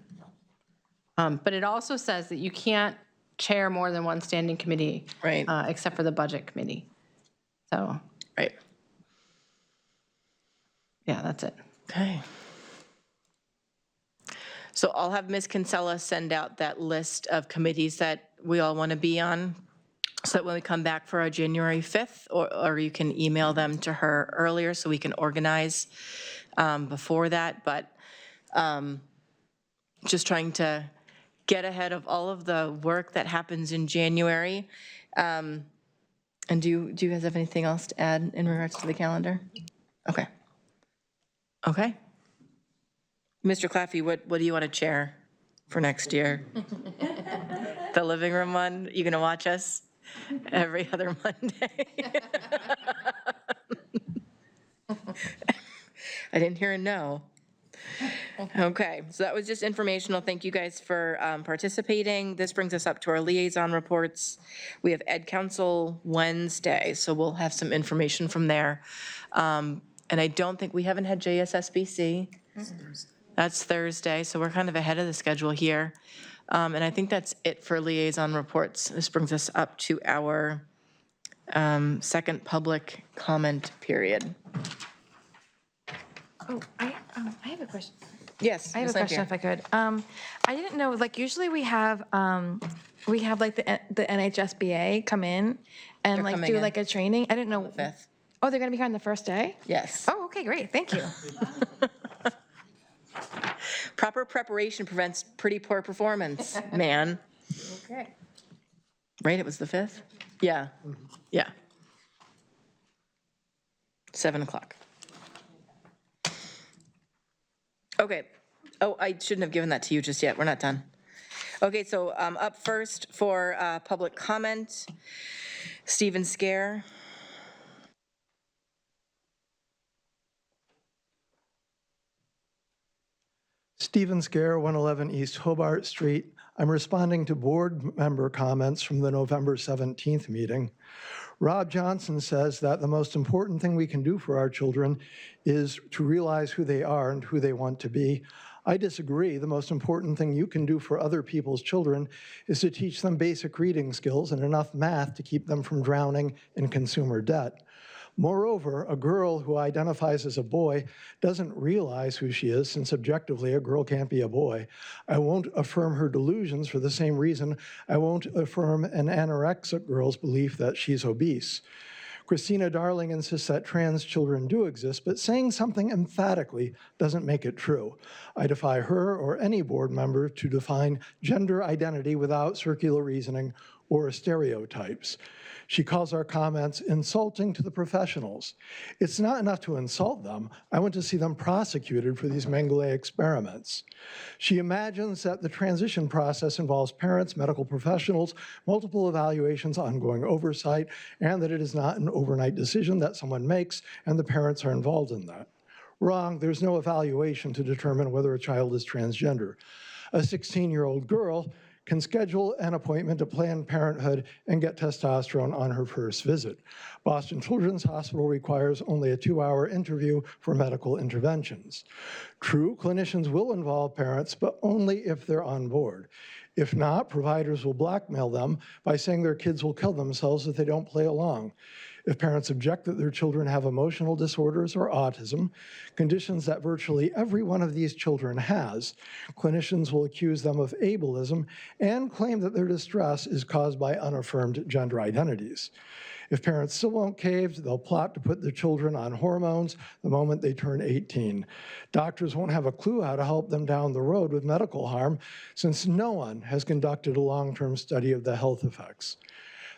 But it also says that you can't chair more than one standing committee, right? Except for the budget committee. So, right. Yeah, that's it. Okay. So I'll have Ms. Kinsella send out that list of committees that we all want to be on, so that when we come back for our January 5th, or you can email them to her earlier so we can organize before that. But just trying to get ahead of all of the work that happens in January. And do you guys have anything else to add in regards to the calendar? Okay. Okay. Mr. Claffey, what do you want to chair for next year? The living room one? You gonna watch us every other Monday? I didn't hear a no. Okay, so that was just informational. Thank you guys for participating. This brings us up to our liaison reports. We have Ed Council Wednesday, so we'll have some information from there. And I don't think, we haven't had JSSBC. That's Thursday, so we're kind of ahead of the schedule here. And I think that's it for liaison reports. This brings us up to our second public comment period. Oh, I have a question. Yes. I have a question if I could. I didn't know, like, usually we have like the NHSBA come in and They're like coming do in. like a training. I didn't know. 5th. Oh, they're gonna be here on the first day? Yes. Oh, okay, great, thank you. Proper preparation prevents pretty poor performance, man. Okay. Right, it was the 5th? Yeah, yeah. 7 o'clock. Okay. Oh, I shouldn't have given that to you just yet. We're not done. Okay, so up first for public comment, Stephen Scare. Stephen Scare, 111 East Hobart Street. I'm responding to board member comments from the November 17th meeting. Rob Johnson says that the most important thing we can do for our children is to realize who they are and who they want to be. I disagree. The most important thing you can do for other people's children is to teach them basic reading skills and enough math to keep them from drowning in consumer debt. Moreover, a girl who identifies as a boy doesn't realize who she is, since objectively a girl can't be a boy. I won't affirm her delusions for the same reason I won't affirm an anorexic girl's belief that she's obese. Christina Darling insists that trans children do exist, but saying something emphatically doesn't make it true. I defy her or any board member to define gender identity without circular reasoning or stereotypes. She calls our comments insulting to the professionals. It's not enough to insult them. I want to see them prosecuted for these Mengele experiments. She imagines that the transition process involves parents, medical professionals, multiple evaluations, ongoing oversight, and that it is not an overnight decision that someone makes and the parents are involved in that. Wrong, there's no evaluation to determine whether a child is transgender. A 16-year-old girl can schedule an appointment to Planned Parenthood and get testosterone on her first visit. Boston Children's Hospital requires only a 2-hour interview for medical interventions. True, clinicians will involve parents, but only if they're on board. If not, providers will blackmail them by saying their kids will kill themselves if they don't play along. If parents object that their children have emotional disorders or autism, conditions that virtually every one of these children has, clinicians will accuse them of ableism and claim that their distress is caused by unaffirmed gender identities. If parents still won't cave, they'll plot to put their children on hormones the moment they turn 18. Doctors won't have a clue how to help them down the road with medical harm, since no one has conducted a long-term study of the health effects.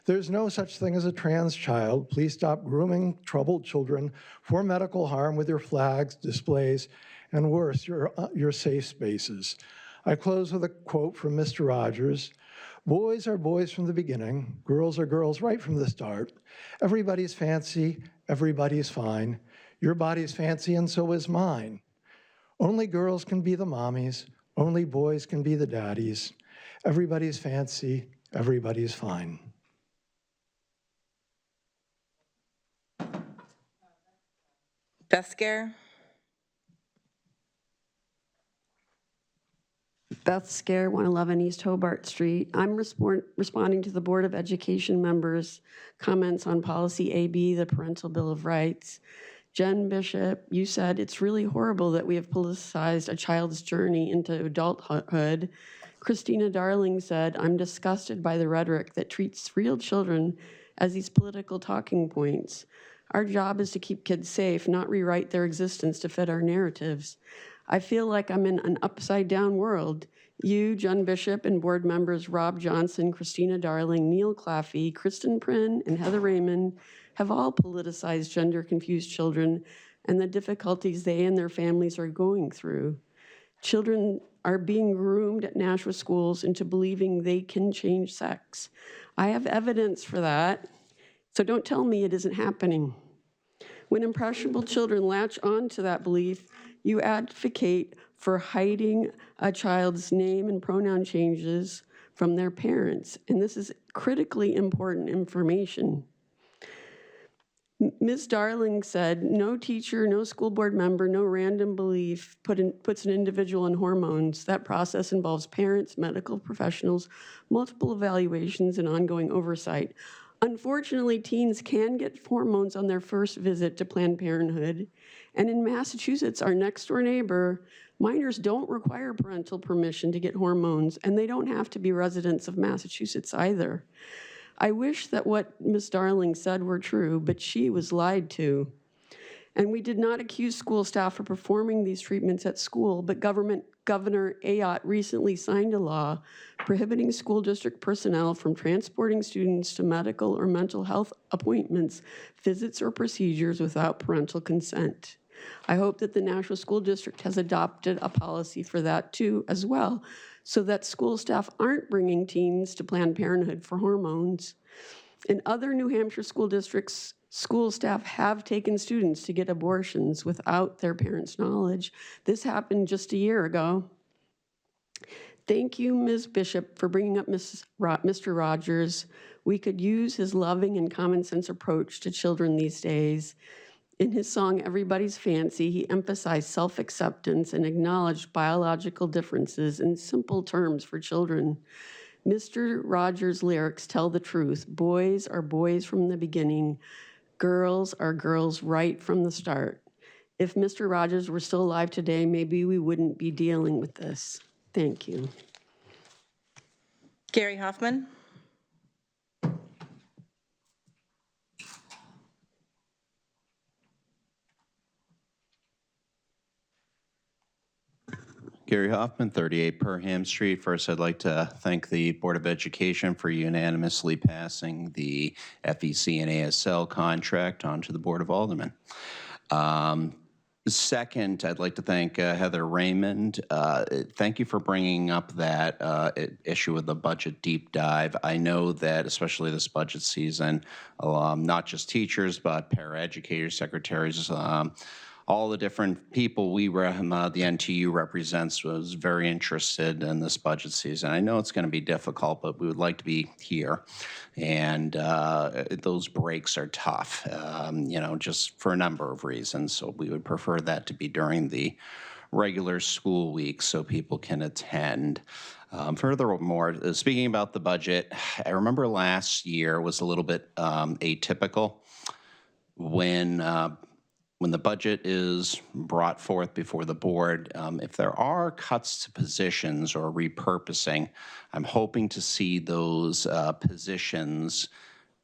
There's no such thing as a trans child. Please stop grooming troubled children for medical harm with your flags, displays, and worse, your safe spaces. I close with a quote from Mr. Rogers. Boys are boys from the beginning. Girls are girls right from the start. Everybody's fancy. Everybody's fine. Your body's fancy and so is mine. Only girls can be the mommies. Only boys can be the daddies. Everybody's fancy. Everybody's fine. Beth Scare? Beth Scare, 111 East Hobart Street. I'm responding to the Board of Education members' comments on Policy AB, the Parental Bill of Rights. Jen Bishop, you said it's really horrible that we have politicized a child's journey into adulthood. Christina Darling said, I'm disgusted by the rhetoric that treats real children as these political talking points. Our job is to keep kids safe, not rewrite their existence to fit our narratives. I feel like I'm in an upside down world. You, Jen Bishop, and board members Rob Johnson, Christina Darling, Neil Claffey, Kristen Prinn, and Heather Raymond have all politicized gender-confused children and the difficulties they and their families are going through. Children are being groomed at Nashua schools into believing they can change sex. I have evidence for that, so don't tell me it isn't happening. When impressionable children latch on to that belief, you advocate for hiding a child's name and pronoun changes from their parents, and this is critically important information. Ms. Darling said, no teacher, no school board member, no random belief puts an individual on hormones. That process involves parents, medical professionals, multiple evaluations, and ongoing oversight. Unfortunately, teens can get hormones on their first visit to Planned Parenthood. And in Massachusetts, our next door neighbor, minors don't require parental permission to get hormones, and they don't have to be residents of Massachusetts either. I wish that what Ms. Darling said were true, but she was lied to. And we did not accuse school staff of performing these treatments at school, but Governor Ayotte recently signed a law prohibiting school district personnel from transporting students to medical or mental health appointments, visits, or procedures without parental consent. I hope that the Nashua School District has adopted a policy for that too as well, so that school staff aren't bringing teens to Planned Parenthood for hormones. In other New Hampshire school districts, school staff have taken students to get abortions without their parents' knowledge. This happened just a year ago. Thank you, Ms. Bishop, for bringing up Mr. Rogers. We could use his loving and common sense approach to children these days. In his song, Everybody's Fancy, he emphasized self-acceptance and acknowledged biological differences in simple terms for children. Mr. Rogers' lyrics tell the truth. Boys are boys from the beginning. Girls are girls right from the start. If Mr. Rogers were still alive today, maybe we wouldn't be dealing with this. Thank you. Gary Hoffman. Gary Hoffman, 38 Perham Street. First, I'd like to thank the Board of Education for unanimously passing the FEC and ASL contract onto the Board of Aldermen. Second, I'd like to thank Heather Raymond. Thank you for bringing up that issue of the budget deep dive. I know that, especially this budget season, not just teachers, but paraeducators, secretaries, all the different people the NTU represents was very interested in this budget season. I know it's going to be difficult, but we would like to be here. And those breaks are tough, just for a number of reasons. So we would prefer that to be during the regular school week so people can attend. Furthermore, speaking about the budget, I remember last year was a little bit atypical when the budget is brought forth before the board. If there are cuts to positions or repurposing, I'm hoping to see those positions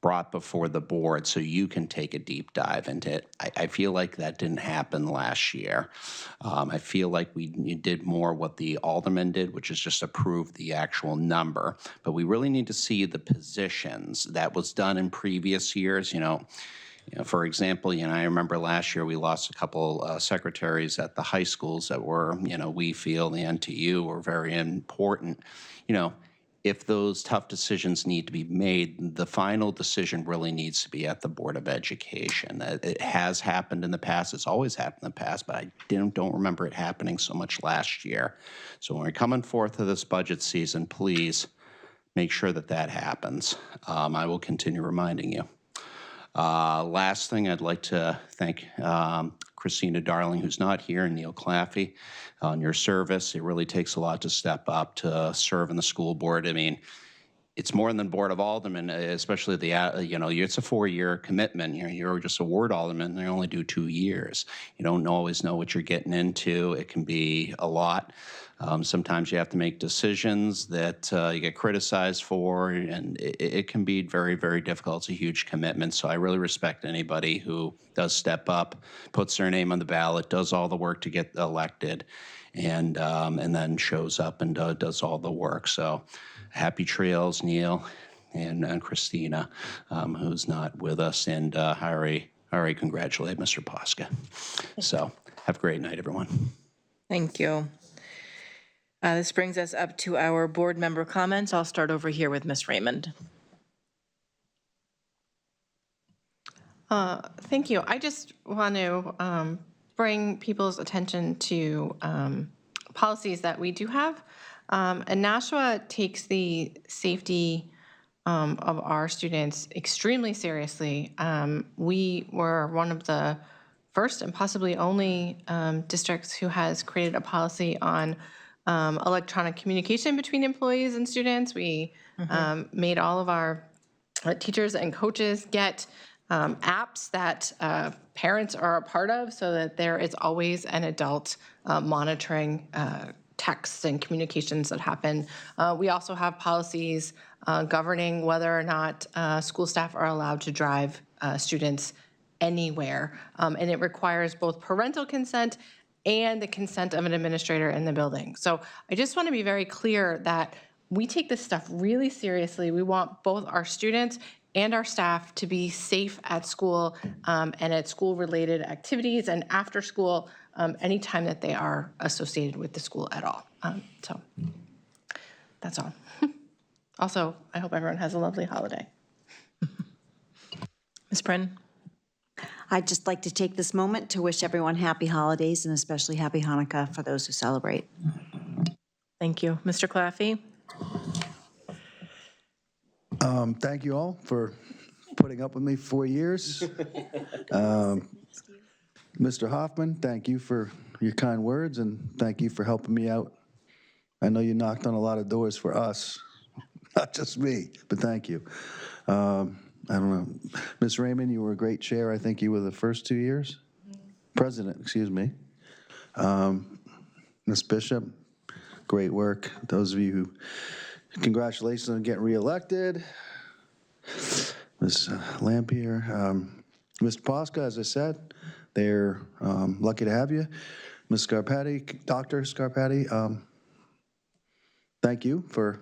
brought before the board so you can take a deep dive into it. I feel like that didn't happen last year. I feel like we did more what the aldermen did, which is just approve the actual number. But we really need to see the positions. That was done in previous years, for example, I remember last year we lost a couple secretaries at the high schools that were, we feel the NTU were very important. If those tough decisions need to be made, the final decision really needs to be at the Board of Education. It has happened in the past. It's always happened in the past, but I don't remember it happening so much last year. So when we're coming forth to this budget season, please make sure that happens. I will continue reminding you. Last thing, I'd like to thank Christina Darling, who's not here, and Neil Claffey on your service. It really takes a lot to step up to serve in the school board. I mean, it's more than Board of Aldermen, especially it's a 4-year commitment. You're just a ward alderman, they only do 2 years. You don't always know what you're getting into. It can be a lot. Sometimes you have to make decisions that you get criticized for, and it can be very, very difficult. It's a huge commitment. So I really respect anybody who does step up, puts their name on the ballot, does all the work to get elected, and then shows up and does all the work. So happy trails, Neil and Christina, who's not with us, and I already congratulate Mr. Posca. So have a great night, everyone. Thank you. This brings us up to our board member comments. I'll start over here with Ms. Raymond. Thank you. I just want to bring people's attention to policies that we do have. And Nashua takes the safety of our students extremely seriously. We were one of the first and possibly only districts who has created a policy on electronic communication between employees and students. We made all of our teachers and coaches get apps that parents are a part of, so that there is always an adult monitoring texts and communications that happen. We also have policies governing whether or not school staff are allowed to drive students anywhere. And it requires both parental consent and the consent of an administrator in the building. So I just want to be very clear that we take this stuff really seriously. We want both our students and our staff to be safe at school and at school-related activities and after school, anytime that they are associated with the school at all. So that's all. Also, I hope everyone has a lovely holiday. Ms. Brin? I'd just like to take this moment to wish everyone happy holidays and especially happy Hanukkah for those who celebrate. Thank you. Mr. Claffey? Thank you all for putting up with me 4 years. Mr. Hoffman, thank you for your kind words, and thank you for helping me out. I know you knocked on a lot of doors for us, not just me, but thank you. I don't know. Ms. Raymond, you were a great chair. I think you were the first 2 years. President, excuse me. Ms. Bishop, great work. Those of you who, congratulations on getting reelected. Ms. Lampier, Mr. Posca, as I said, they're lucky to have you. Ms. Scarpati, Dr. Scarpati, thank you for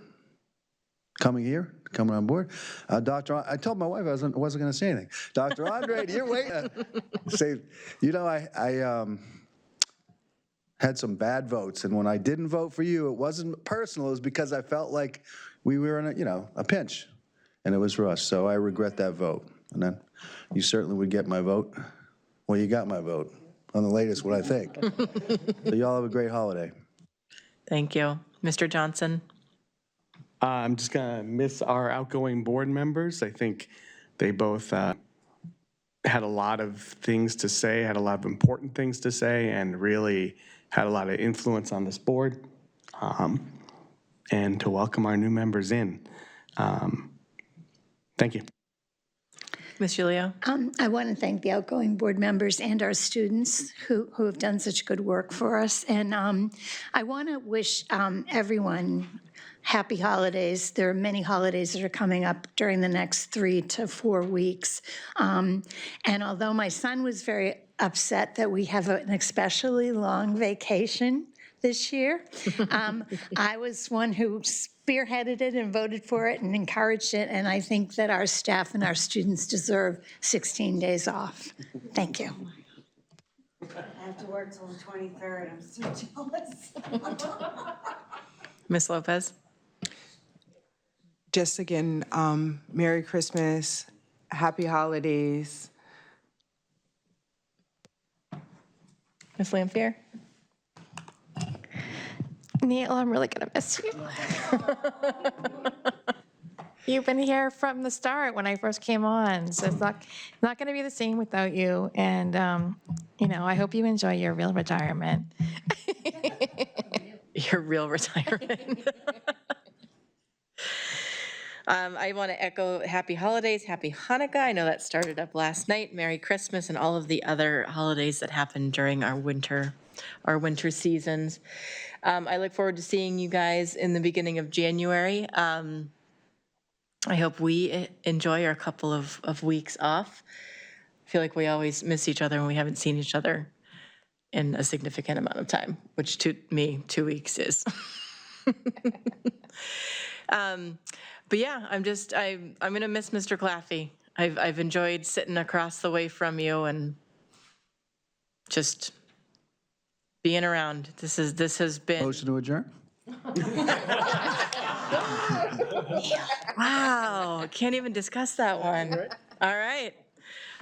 coming here, coming on board. Dr. I told my wife I wasn't going to say anything. Dr. Andre, you're waiting. Say, you know, I had some bad votes, and when I didn't vote for you, it wasn't personal. It was because I felt like we were in a pinch, and it was for us. So I regret that vote. And then you certainly would get my vote. Well, you got my vote on the latest, what I think. So y'all have a great holiday. Thank you. Mr. Johnson? I'm just going to miss our outgoing board members. I think they both had a lot of things to say, had a lot of important things to say, and really had a lot of influence on this board. And to welcome our new members in. Thank you. Ms. Julio? I want to thank the outgoing board members and our students who have done such good work for us. And I want to wish everyone happy holidays. There are many holidays that are coming up during the next 3 to 4 weeks. And although my son was very upset that we have an especially long vacation this year, I was one who spearheaded it and voted for it and encouraged it. And I think that our staff and our students deserve 16 days off. Thank you. I have to work till the 23rd. I'm so jealous. Ms. Lopez? Just again, Merry Christmas, Happy Holidays. Ms. Lampier? Neil, I'm really going to miss you. You've been here from the start when I first came on, so it's not going to be the same without you. And, I hope you enjoy your real retirement. Your real retirement. I want to echo happy holidays, happy Hanukkah. I know that started up last night. Merry Christmas and all of the other holidays that happen during our winter seasons. I look forward to seeing you guys in the beginning of January. I hope we enjoy our couple of weeks off. I feel like we always miss each other when we haven't seen each other in a significant amount of time, which to me, 2 weeks is. But yeah, I'm gonna miss Mr. Claffey. I've enjoyed sitting across the way from you and just being around. This has been. Motion to adjourn? Wow, can't even discuss that one. All right,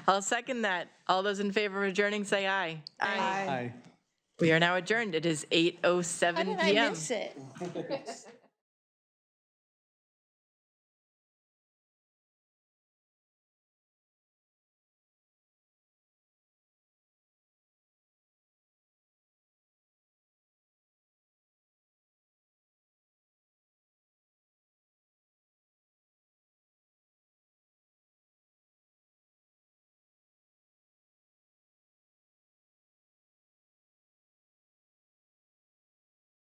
I'll second that. All those in favor of adjourning, say aye. Aye. We are now adjourned. It is 8:07 How did PM. I miss it?